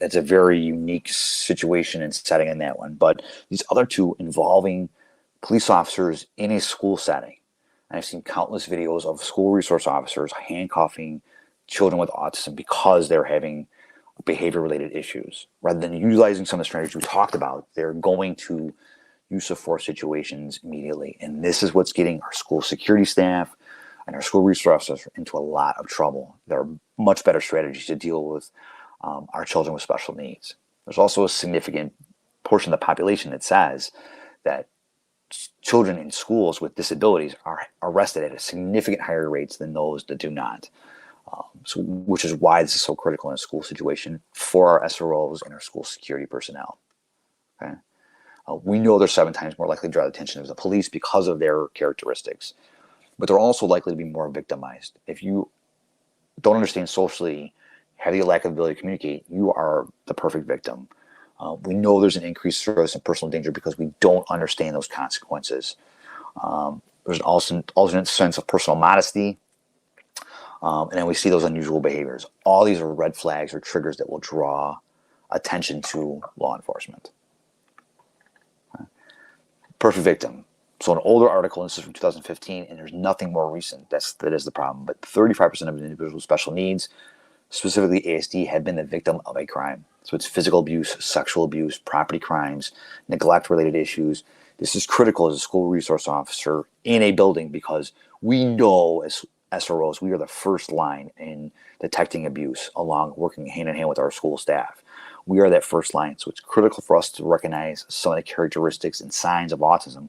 it's a very unique situation and setting in that one. But these other two involving police officers in a school setting. And I've seen countless videos of school resource officers handcuffing children with autism because they're having behavior-related issues. Rather than utilizing some of the strategies we talked about, they're going to use of force situations immediately. And this is what's getting our school security staff and our school resource officers into a lot of trouble. There are much better strategies to deal with our children with special needs. There's also a significant portion of the population that says that children in schools with disabilities are arrested at a significant higher rates than those that do not. Which is why this is so critical in a school situation for our SROs and our school security personnel. Okay? We know they're 7 times more likely to draw the attention of the police because of their characteristics, but they're also likely to be more victimized. If you don't understand socially, have the lack of ability to communicate, you are the perfect victim. We know there's an increased risk and personal danger because we don't understand those consequences. There's also an alternate sense of personal modesty. And then we see those unusual behaviors. All these are red flags or triggers that will draw attention to law enforcement. Perfect victim. So an older article, and this is from 2015, and there's nothing more recent. That is the problem. But 35% of individuals with special needs, specifically ASD, have been the victim of a crime. So it's physical abuse, sexual abuse, property crimes, neglect-related issues. This is critical as a school resource officer in a building because we know as SROs, we are the first line in detecting abuse, along working hand in hand with our school staff. We are that first line, so it's critical for us to recognize some of the characteristics and signs of autism,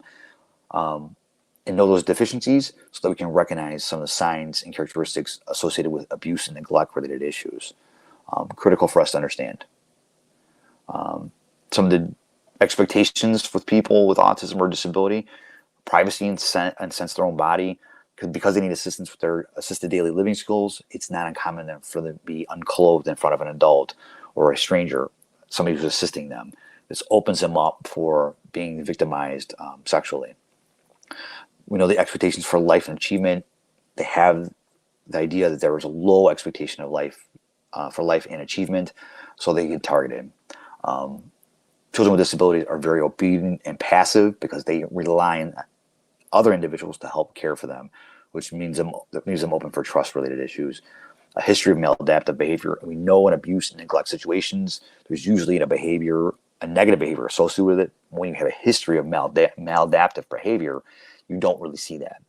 and know those deficiencies so that we can recognize some of the signs and characteristics associated with abuse and neglect related issues. Critical for us to understand. Some of the expectations with people with autism or disability: privacy and sense their own body. Because they need assistance with their assisted daily living skills, it's not uncommon for them to be unclothed in front of an adult or a stranger, somebody who's assisting them. This opens them up for being victimized sexually. We know the expectations for life and achievement. They have the idea that there is a low expectation of life for life and achievement, so they get targeted. Children with disabilities are very obedient and passive because they rely on other individuals to help care for them, which means them open for trust-related issues. A history of maladaptive behavior. We know in abuse and neglect situations, there's usually a negative behavior associated with it. When you have a history of maladaptive behavior, you don't really see that.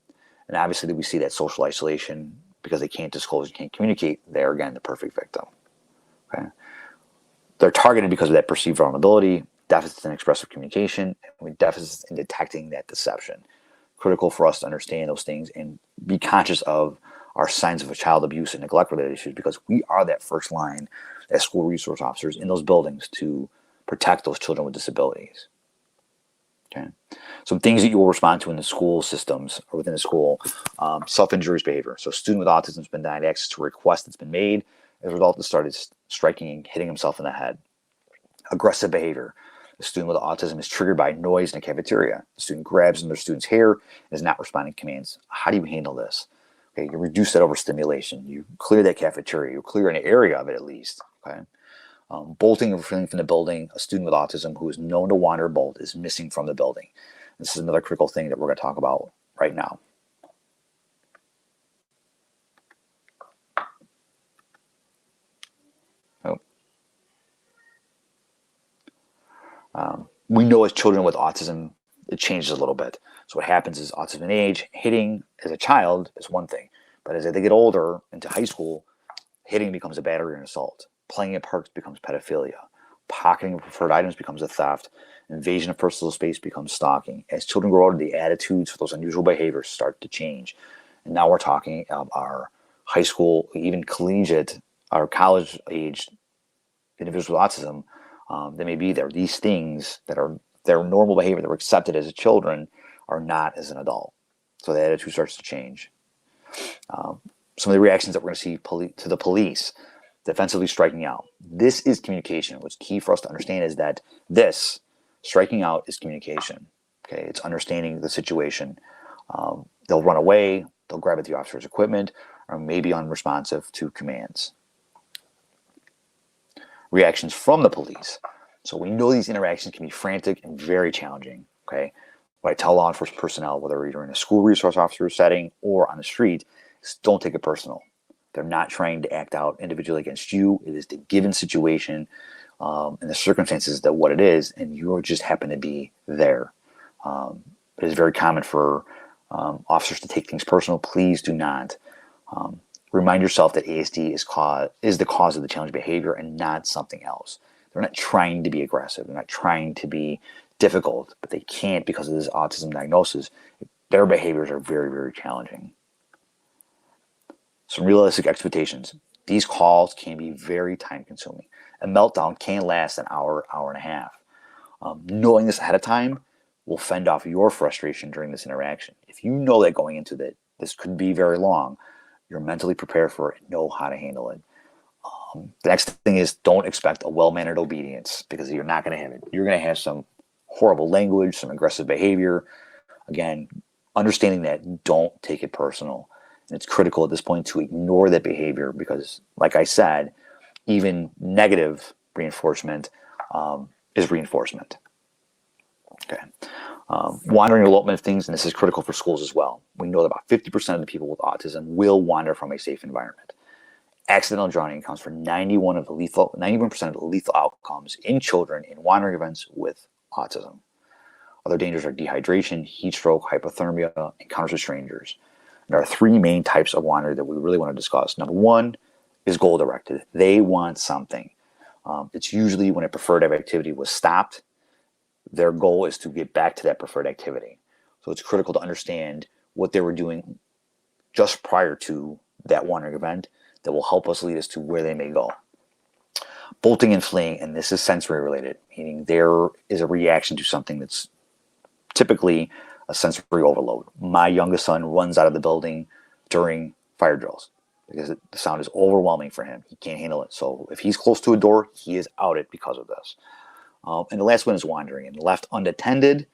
And obviously we see that social isolation because they can't disclose, can't communicate. They're, again, the perfect victim. Okay? They're targeted because of that perceived vulnerability, deficits in expressive communication, and deficits in detecting that deception. Critical for us to understand those things and be conscious of our signs of a child abuse and neglect related issues, because we are that first line as school resource officers in those buildings to protect those children with disabilities. Okay. Some things that you will respond to in the school systems or within the school: self-injurious behavior. So a student with autism has been denied access to a request that's been made. As a result, it started striking and hitting himself in the head. Aggressive behavior. The student with autism is triggered by noise in a cafeteria. The student grabs another student's hair and is not responding to commands. How do you handle this? Okay, you reduce that overstimulation. You clear that cafeteria. You clear an area of it at least. Okay. Bolting or fleeing from the building. A student with autism who is known to wander or bolt is missing from the building. This is another critical thing that we're going to talk about right now. We know as children with autism, it changes a little bit. So what happens is autism in age, hitting as a child is one thing. But as they get older into high school, hitting becomes a battery and assault. Playing at parks becomes pedophilia. Pocketing of preferred items becomes a theft. Invasion of personal space becomes stalking. As children grow older, the attitudes for those unusual behaviors start to change. And now we're talking of our high school, even collegiate, our college-aged individuals with autism. That may be there. These things that are their normal behavior that were accepted as children are not as an adult. So the attitude starts to change. Some of the reactions that we're going to see to the police: defensively striking out. This is communication. What's key for us to understand is that this striking out is communication. Okay, it's understanding the situation. They'll run away. They'll grab at the officer's equipment, or maybe unresponsive to commands. Reactions from the police. So we know these interactions can be frantic and very challenging. Okay, what I tell law enforcement personnel, whether you're in a school resource officer setting or on the street, is don't take it personal. They're not trying to act out individually against you. It is the given situation and the circumstances that what it is, and you just happen to be there. It is very common for officers to take things personal. Please do not. Remind yourself that ASD is the cause of the challenging behavior and not something else. They're not trying to be aggressive. They're not trying to be difficult, but they can't because of this autism diagnosis. Their behaviors are very, very challenging. Some realistic expectations. These calls can be very time consuming. A meltdown can last an hour, hour and a half. Knowing this ahead of time will fend off your frustration during this interaction. If you know that going into that this could be very long, you're mentally prepared for it, know how to handle it. The next thing is don't expect a well-mannered obedience, because you're not going to have it. You're going to have some horrible language, some aggressive behavior. Again, understanding that, don't take it personal. And it's critical at this point to ignore that behavior because, like I said, even negative reinforcement is reinforcement. Okay. Wandering elopement of things, and this is critical for schools as well. We know that about 50% of the people with autism will wander from a safe environment. Accidental drowning accounts for 91% of the lethal outcomes in children in wandering events with autism. Other dangers are dehydration, heat stroke, hypothermia, encounters with strangers. And there are three main types of wandering that we really want to discuss. Number one is goal-directed. They want something. It's usually when a preferred activity was stopped, their goal is to get back to that preferred activity. So it's critical to understand what they were doing just prior to that wandering event that will help us lead us to where they may go. Bolting and fleeing, and this is sensory related, meaning there is a reaction to something that's typically a sensory overload. My youngest son runs out of the building during fire drills because the sound is overwhelming for him. He can't handle it. So if he's close to a door, he is outed because of this. And the last one is wandering. And left unattended,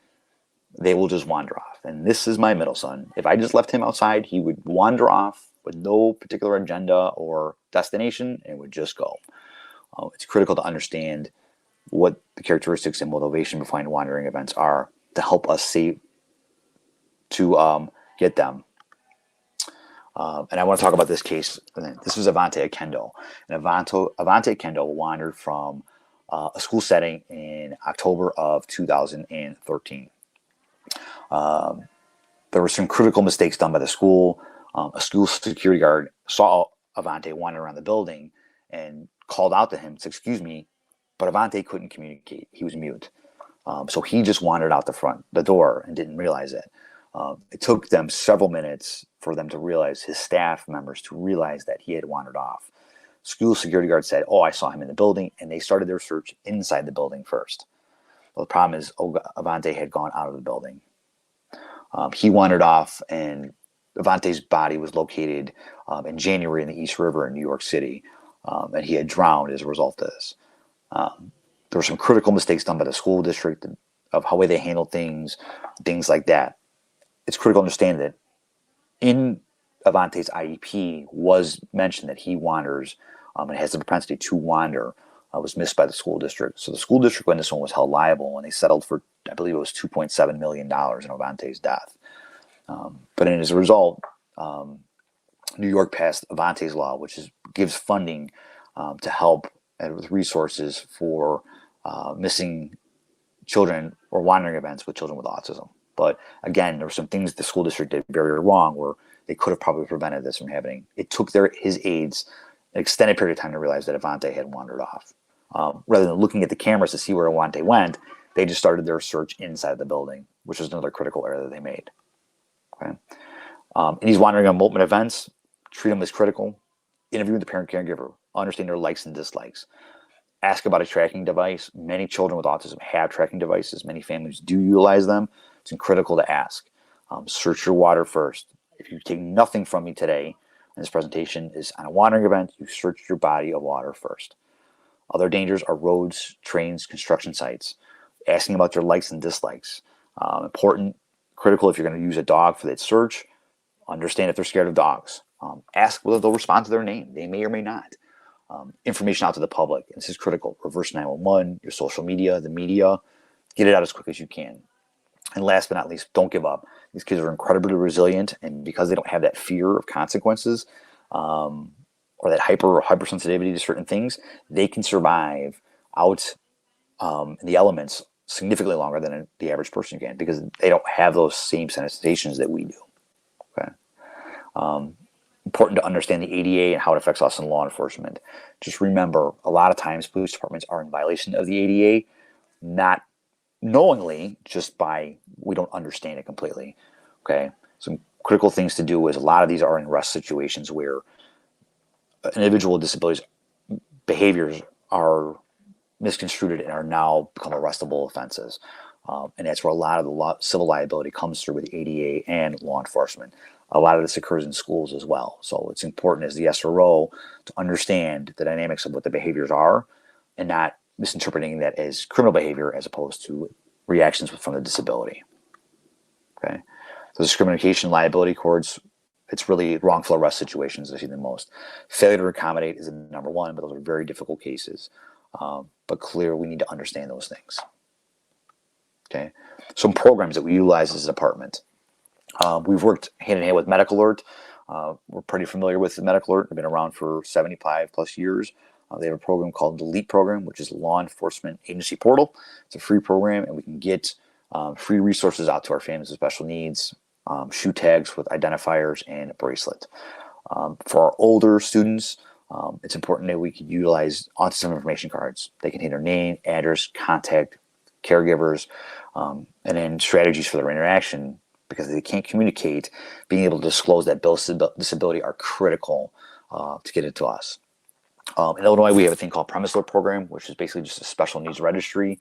they will just wander off. And this is my middle son. If I just left him outside, he would wander off with no particular agenda or destination and would just go. It's critical to understand what the characteristics and motivation behind wandering events are to help us see to get them. And I want to talk about this case. This was Avante Akendo. And Avante Akendo wandered from a school setting in October of 2013. There were some critical mistakes done by the school. A school security guard saw Avante wander around the building and called out to him, said, "Excuse me," but Avante couldn't communicate. He was mute. So he just wandered out the door and didn't realize it. It took them several minutes for them to realize, his staff members to realize that he had wandered off. School security guard said, "Oh, I saw him in the building," and they started their search inside the building first. Well, the problem is Avante had gone out of the building. He wandered off, and Avante's body was located in January in the East River in New York City, and he had drowned as a result of this. There were some critical mistakes done by the school district of how they handled things like that. It's critical to understand that in Avante's IEP was mentioned that he wanders and has the propensity to wander. Was missed by the school district. So the school district, when this one was held liable, and they settled for, I believe it was $2.7 million in Avante's death. But as a result, New York passed Avante's law, which gives funding to help and with resources for missing children or wandering events with children with autism. But again, there were some things the school district did very wrong where they could have probably prevented this from happening. It took his aides an extended period of time to realize that Avante had wandered off. Rather than looking at the cameras to see where Avante went, they just started their search inside the building, which was another critical error that they made. Okay, and he's wandering on elopement events. Treat them as critical. Interview the parent caregiver. Understand their likes and dislikes. Ask about a tracking device. Many children with autism have tracking devices. Many families do utilize them. It's critical to ask. Search your water first. If you take nothing from me today, and this presentation is on a wandering event, you search your body of water first. Other dangers are roads, trains, construction sites. Asking about their likes and dislikes. Important, critical if you're going to use a dog for that search. Understand if they're scared of dogs. Ask whether they'll respond to their name. They may or may not. Information out to the public. This is critical. Reverse 911, your social media, the media. Get it out as quick as you can. And last but not least, don't give up. These kids are incredibly resilient, and because they don't have that fear of consequences or that hypersensitivity to certain things, they can survive out in the elements significantly longer than the average person can because they don't have those same sensitizations that we do. Okay. Important to understand the ADA and how it affects us in law enforcement. Just remember, a lot of times police departments are in violation of the ADA, not knowingly, just by we don't understand it completely. Okay, some critical things to do is a lot of these are in arrest situations where an individual with disabilities behaviors are misconstrued and are now become arrestable offenses. And that's where a lot of the civil liability comes through with ADA and law enforcement. A lot of this occurs in schools as well. So it's important as the SRO to understand the dynamics of what the behaviors are and not misinterpreting that as criminal behavior as opposed to reactions from the disability. Okay, so discrimination liability courts, it's really wrongful arrest situations I see the most. Failure to accommodate is number one, but those are very difficult cases. But clearly we need to understand those things. Okay, some programs that we utilize as a department. We've worked hand in hand with Medical Alert. We're pretty familiar with the Medical Alert. They've been around for 75 plus years. They have a program called the LEAP program, which is Law Enforcement Agency Portal. It's a free program, and we can get free resources out to our families with special needs, shoe tags with identifiers, and a bracelet. For our older students, it's important that we can utilize autism information cards. They contain their name, address, contact, caregivers, and then strategies for their interaction. Because they can't communicate, being able to disclose that disability are critical to get it to us. In Illinois, we have a thing called Premise Alert Program, which is basically just a special needs registry.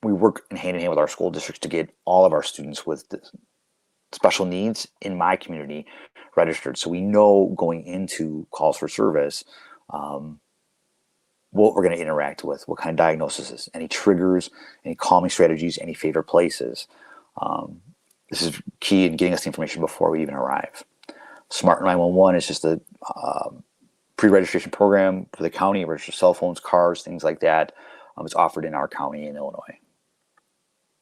We work hand in hand with our school districts to get all of our students with special needs in my community registered. So we know going into calls for service what we're going to interact with, what kind of diagnosis, any triggers, any calming strategies, any favorite places. This is key in getting us the information before we even arrive. Smart 911 is just a pre-registration program for the county. It registers cell phones, cars, things like that. It's offered in our county in Illinois.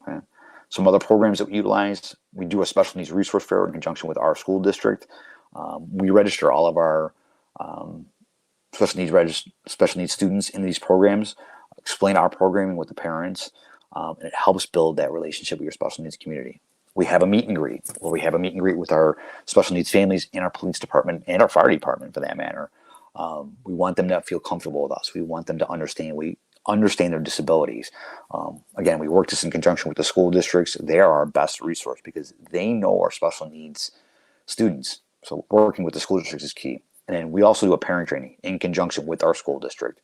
Okay. Some other programs that we utilize, we do a special needs resource fair in conjunction with our school district. We register all of our special needs students in these programs, explain our programming with the parents, and it helps build that relationship with your special needs community. We have a meet and greet, where we have a meet and greet with our special needs families in our police department and our fire department, for that matter. We want them to feel comfortable with us. We want them to understand their disabilities. Again, we work this in conjunction with the school districts. They are our best resource because they know our special needs students. So working with the school districts is key. And then we also do a parent training in conjunction with our school district.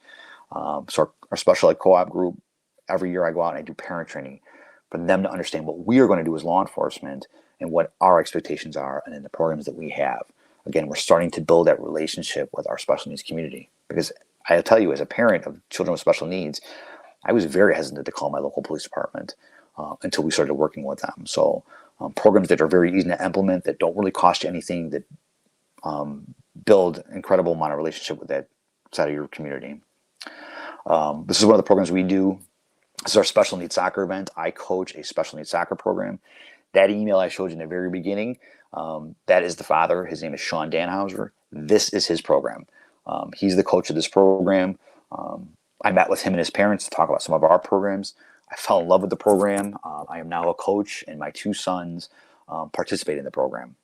So our special ed co-op group, every year I go out and I do parent training for them to understand what we are going to do as law enforcement and what our expectations are, and then the programs that we have. Again, we're starting to build that relationship with our special needs community, because I'll tell you, as a parent of children with special needs, I was very hesitant to call my local police department until we started working with them. So programs that are very easy to implement, that don't really cost you anything, that build an incredible amount of relationship with that side of your community. This is one of the programs we do. This is our special needs soccer event. I coach a special needs soccer program. That email I showed you in the very beginning, that is the father. His name is Sean Danhauser. This is his program. He's the coach of this program. I met with him and his parents to talk about some of our programs. I fell in love with the program. I am now a coach, and my two sons participate in the program.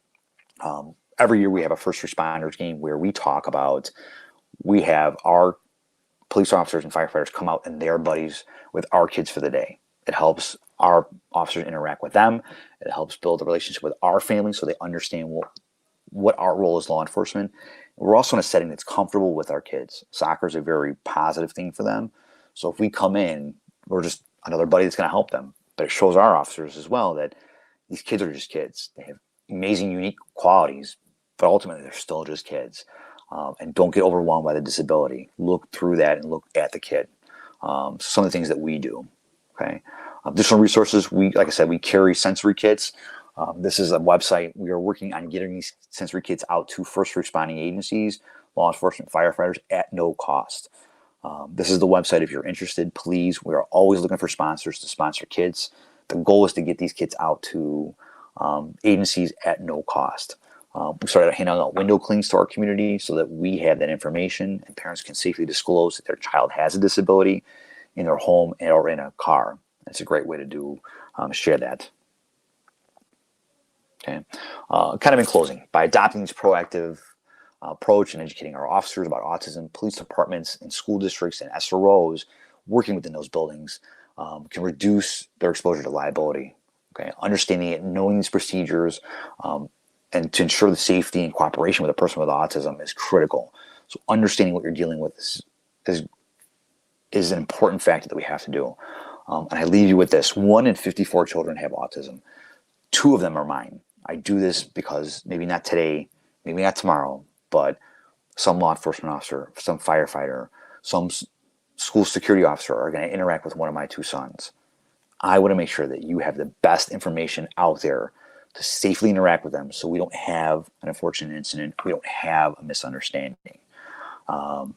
Every year we have a first responders game where we have our police officers and firefighters come out and their buddies with our kids for the day. It helps our officers interact with them. It helps build a relationship with our family so they understand what our role is law enforcement. We're also in a setting that's comfortable with our kids. Soccer is a very positive thing for them. So if we come in, we're just another buddy that's going to help them. But it shows our officers as well that these kids are just kids. They have amazing, unique qualities, but ultimately they're still just kids. And don't get overwhelmed by the disability. Look through that and look at the kid. Some of the things that we do. Okay. Additional resources. Like I said, we carry sensory kits. This is a website. We are working on getting these sensory kits out to first responding agencies, law enforcement, firefighters at no cost. This is the website if you're interested. Please, we are always looking for sponsors to sponsor kits. The goal is to get these kits out to agencies at no cost. We started handing out window cleans to our community so that we have that information and parents can safely disclose that their child has a disability in their home or in a car. It's a great way to share that. Okay. Kind of in closing, by adopting this proactive approach and educating our officers about autism, police departments and school districts and SROs working within those buildings can reduce their exposure to liability. Okay. Understanding it, knowing these procedures, and to ensure the safety and cooperation with a person with autism is critical. So understanding what you're dealing with is an important factor that we have to do. And I leave you with this. 1 in 54 children have autism. 2 of them are mine. I do this because maybe not today, maybe not tomorrow, but some law enforcement officer, some firefighter, some school security officer are going to interact with one of my 2 sons. I want to make sure that you have the best information out there to safely interact with them so we don't have an unfortunate incident, we don't have a misunderstanding. So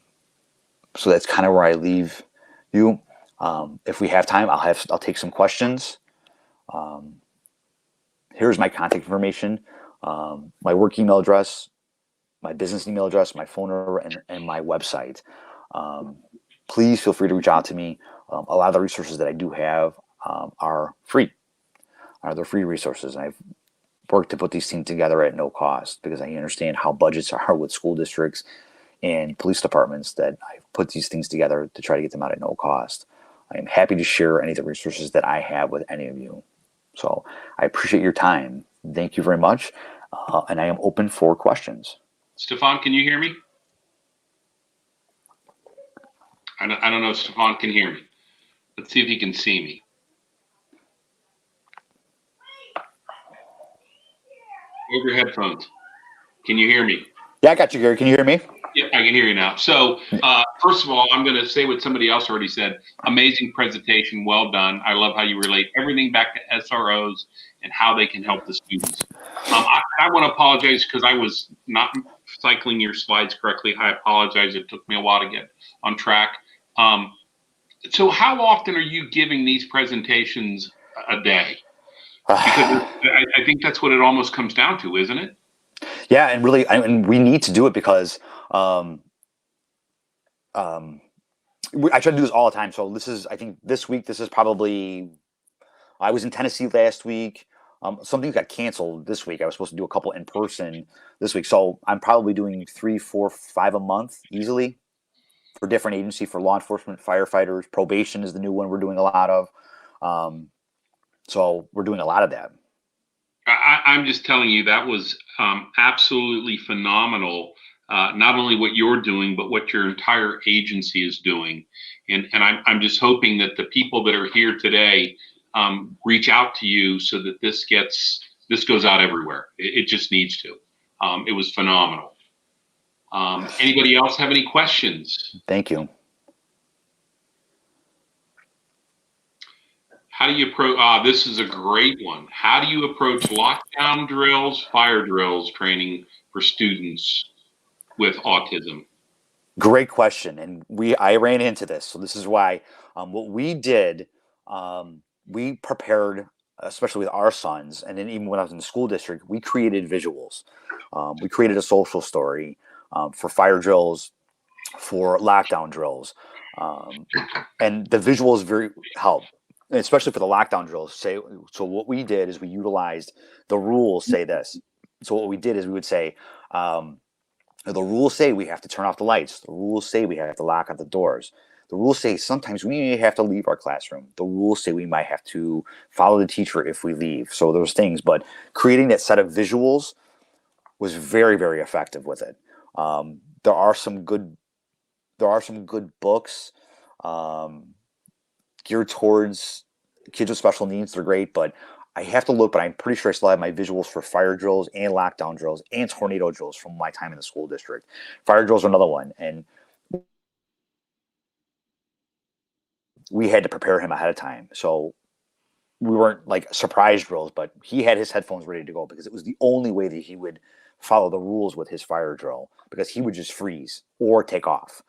that's kind of where I leave you. If we have time, I'll take some questions. Here's my contact information, my work email address, my business email address, my phone number, and my website. Please feel free to reach out to me. A lot of the resources that I do have are free. They're free resources. And I've worked to put these things together at no cost because I understand how budgets are with school districts and police departments, that I've put these things together to try to get them out at no cost. I am happy to share any of the resources that I have with any of you. So I appreciate your time. Thank you very much. And I am open for questions. Stefan, can you hear me? I don't know if Stefan can hear me. Let's see if he can see me. Over your headphones. Can you hear me? Yeah, I got you, Gary. Can you hear me? Yeah, I can hear you now. So first of all, I'm going to say what somebody else already said. Amazing presentation. Well done. I love how you relate everything back to SROs and how they can help the students. I want to apologize because I was not cycling your slides correctly. I apologize. It took me a while to get on track. So how often are you giving these presentations a day? Because I think that's what it almost comes down to, isn't it? Yeah, and really, and we need to do it because I try to do this all the time. So this is, I think this week, this is probably, I was in Tennessee last week. Something got canceled this week. I was supposed to do a couple in person this week. So I'm probably doing 3, 4, 5 a month easily for different agency, for law enforcement, firefighters. Probation is the new one we're doing a lot of. So we're doing a lot of that. I'm just telling you, that was absolutely phenomenal. Not only what you're doing, but what your entire agency is doing. And I'm just hoping that the people that are here today reach out to you so that this goes out everywhere. It just needs to. It was phenomenal. Anybody else have any questions? Thank you. How do you approach, this is a great one. How do you approach lockdown drills, fire drills training for students with autism? Great question. And I ran into this. So this is why what we did, we prepared, especially with our sons, and then even when I was in the school district, we created visuals. We created a social story for fire drills, for lockdown drills. And the visuals very help, especially for the lockdown drills. So what we did is we utilized the rules say this. So what we did is we would say, the rules say we have to turn off the lights. The rules say we have to lock up the doors. The rules say sometimes we may have to leave our classroom. The rules say we might have to follow the teacher if we leave. So those things, but creating that set of visuals was very, very effective with it. There are some good books geared towards kids with special needs. They're great, but I have to look, but I'm pretty sure I still have my visuals for fire drills and lockdown drills and tornado drills from my time in the school district. Fire drills are another one. And we had to prepare him ahead of time. So we weren't like surprise drills, but he had his headphones ready to go because it was the only way that he would follow the rules with his fire drill, because he would just freeze or take off.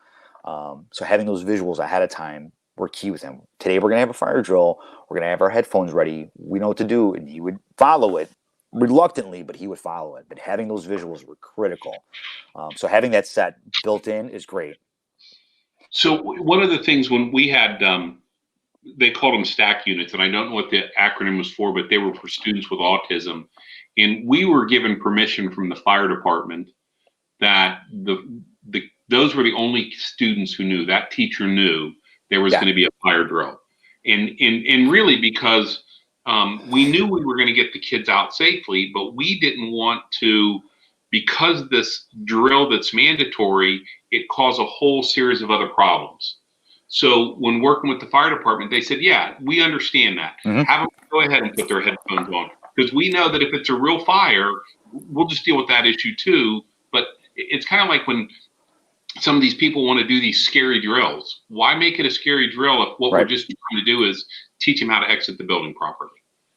So having those visuals ahead of time were key with him. Today we're going to have a fire drill. We're going to have our headphones ready. We know what to do. And he would follow it reluctantly, but he would follow it. But having those visuals were critical. So having that set built in is great. So one of the things when we had, they called them stack units, and I don't know what the acronym was for, but they were for students with autism. And we were given permission from the fire department that those were the only students who knew, that teacher knew there was going to be a fire drill. And really because we knew we were going to get the kids out safely, but we didn't want to, because this drill that's mandatory, it caused a whole series of other problems. So when working with the fire department, they said, yeah, we understand that. Mm-hmm. Have them go ahead and put their headphones on, because we know that if it's a real fire, we'll just deal with that issue too. But it's kind of like when some of these people want to do these scary drills. Why make it a scary drill if what we're just trying to do is teach them how to exit the building properly?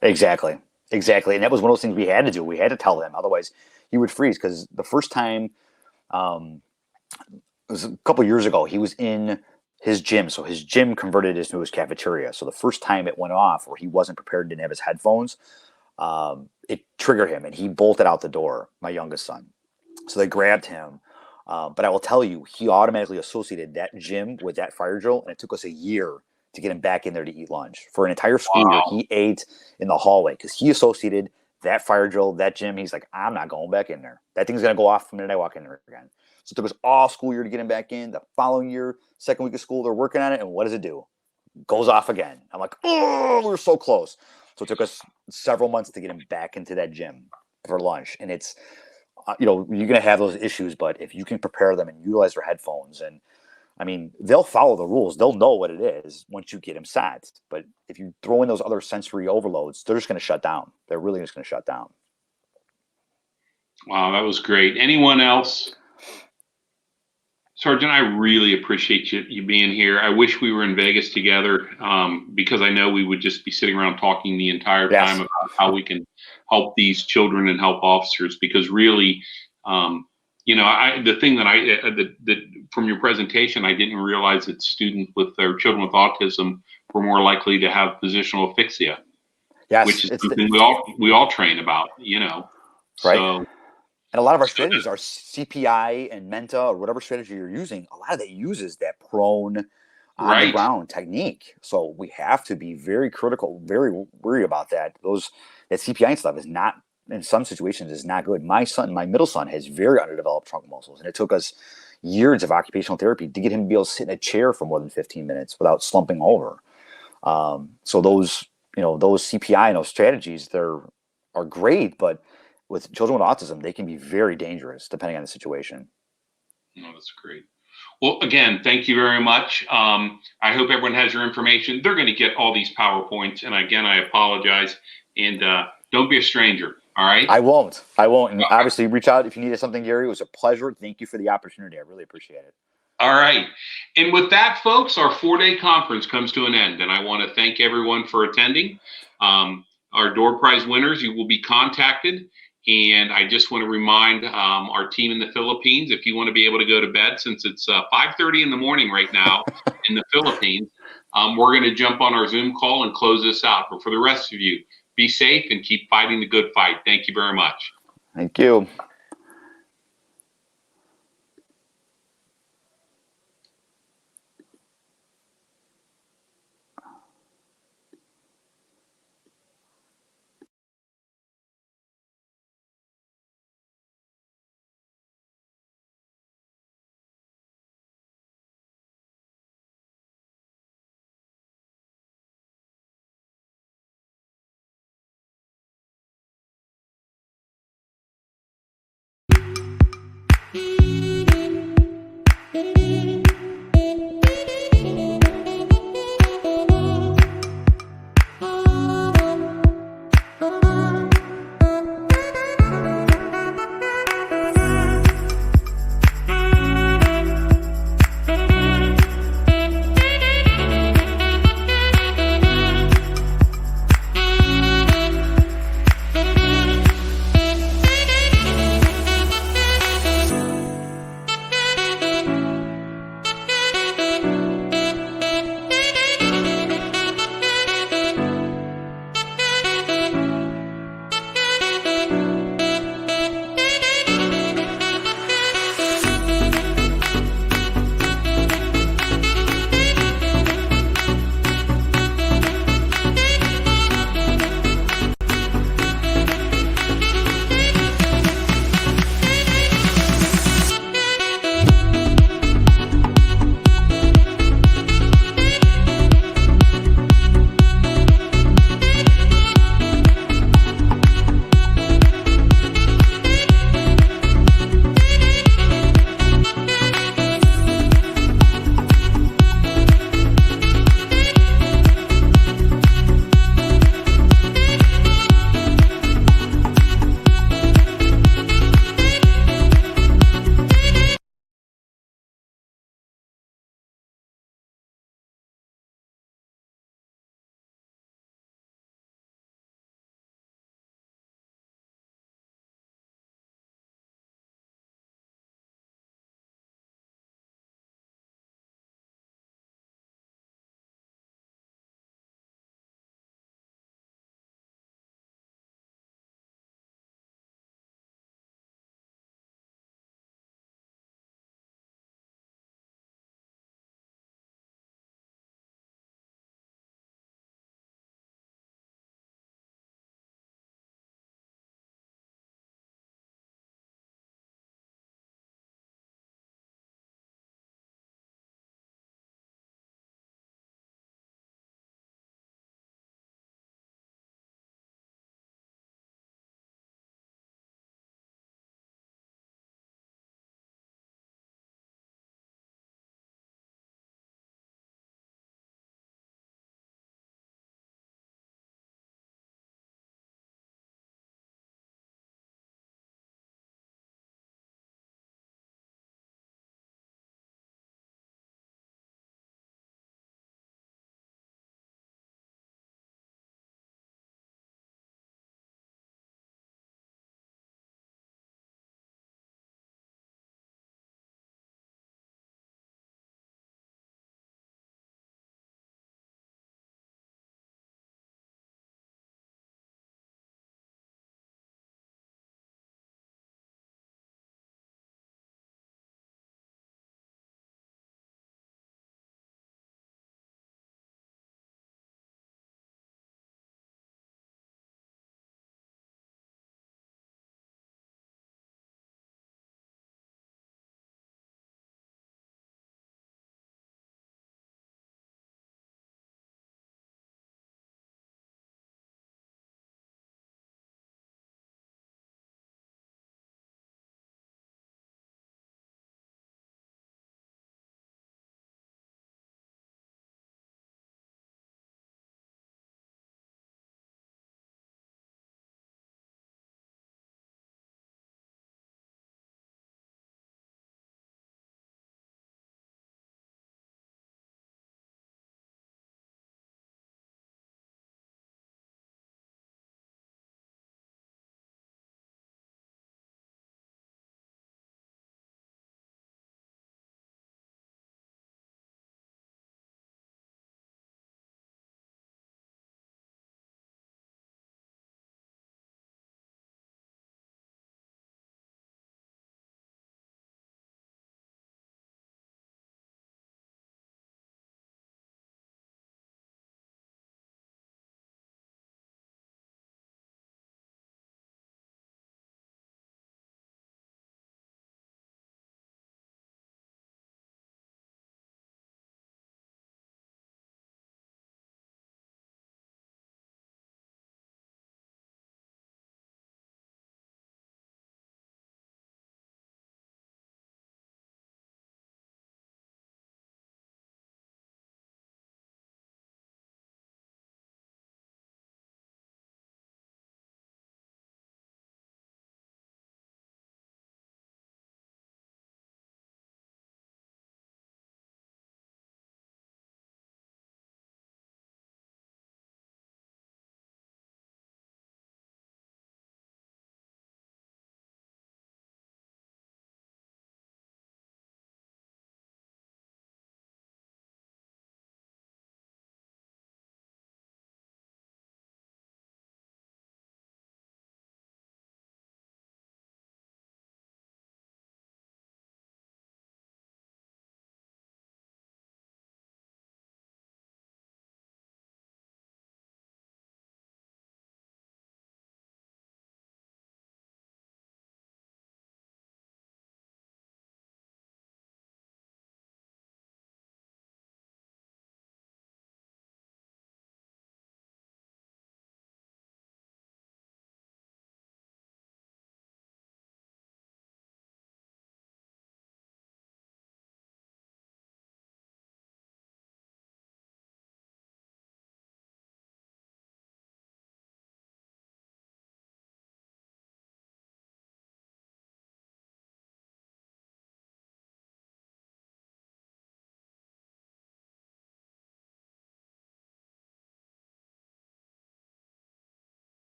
Exactly. And that was one of those things we had to do. We had to tell them, otherwise he would freeze. Because the first time, it was a couple of years ago, he was in his gym. So his gym converted into his cafeteria. So the first time it went off, or he wasn't prepared, didn't have his headphones, it triggered him, and he bolted out the door. My youngest son. So they grabbed him. But I will tell you, he automatically associated that gym with that fire drill, and it took us a year to get him back in there to eat lunch. For an entire school year, he ate in the hallway because he associated that fire drill, that gym. He's like, I'm not going back in there. That thing's going to go off the minute I walk in there again. So it took us all school year to get him back in. The following year, second week of school, they're working on it. And what does it do? Goes off again. I'm like, oh, we were so close. So it took us several months to get him back into that gym for lunch. And it's, you're going to have those issues, but if you can prepare them and utilize their headphones, and I mean, they'll follow the rules. They'll know what it is once you get them set. But if you throw in those other sensory overloads, they're just going to shut down. They're really just going to shut down. Wow, that was great. Anyone else? Sergeant, I really appreciate you being here. I wish we were in Vegas together, because I know we would just be sitting around talking the entire time about how we can help these children and help officers. Because really, the thing that from your presentation, I didn't realize that students with their children with autism were more likely to have positional asphyxia. Yes, which is something we all train about, Right. So, and a lot of our strategies are CPI and Menta, or whatever strategy you're using. A lot of that uses that prone on the ground technique. So we have to be very critical, very worried about that. That CPI and stuff is not, in some situations, is not good. My middle son, has very underdeveloped trunk muscles, and it took us years of occupational therapy to get him to be able to sit in a chair for more than 15 minutes without slumping over. So those CPI and those strategies, are great, but with children with autism, they can be very dangerous depending on the situation. No, that's great. Well, again, thank you very much. I hope everyone has your information. They're going to get all these PowerPoints. And again, I apologize. And don't be a stranger. All right. I won't. And obviously reach out if you needed something, Gary. It was a pleasure. Thank you for the opportunity. I really appreciate it. All right. And with that, folks, our 4-day conference comes to an end. And I want to thank everyone for attending. Our door prize winners, you will be contacted. And I just want to remind our team in the Philippines, if you want to be able to go to bed, since it's 5:30 in the morning right now in the Philippines, we're going to jump on our Zoom call and close this out. But for the rest of you, be safe and keep fighting the good fight. Thank you very much. Thank you.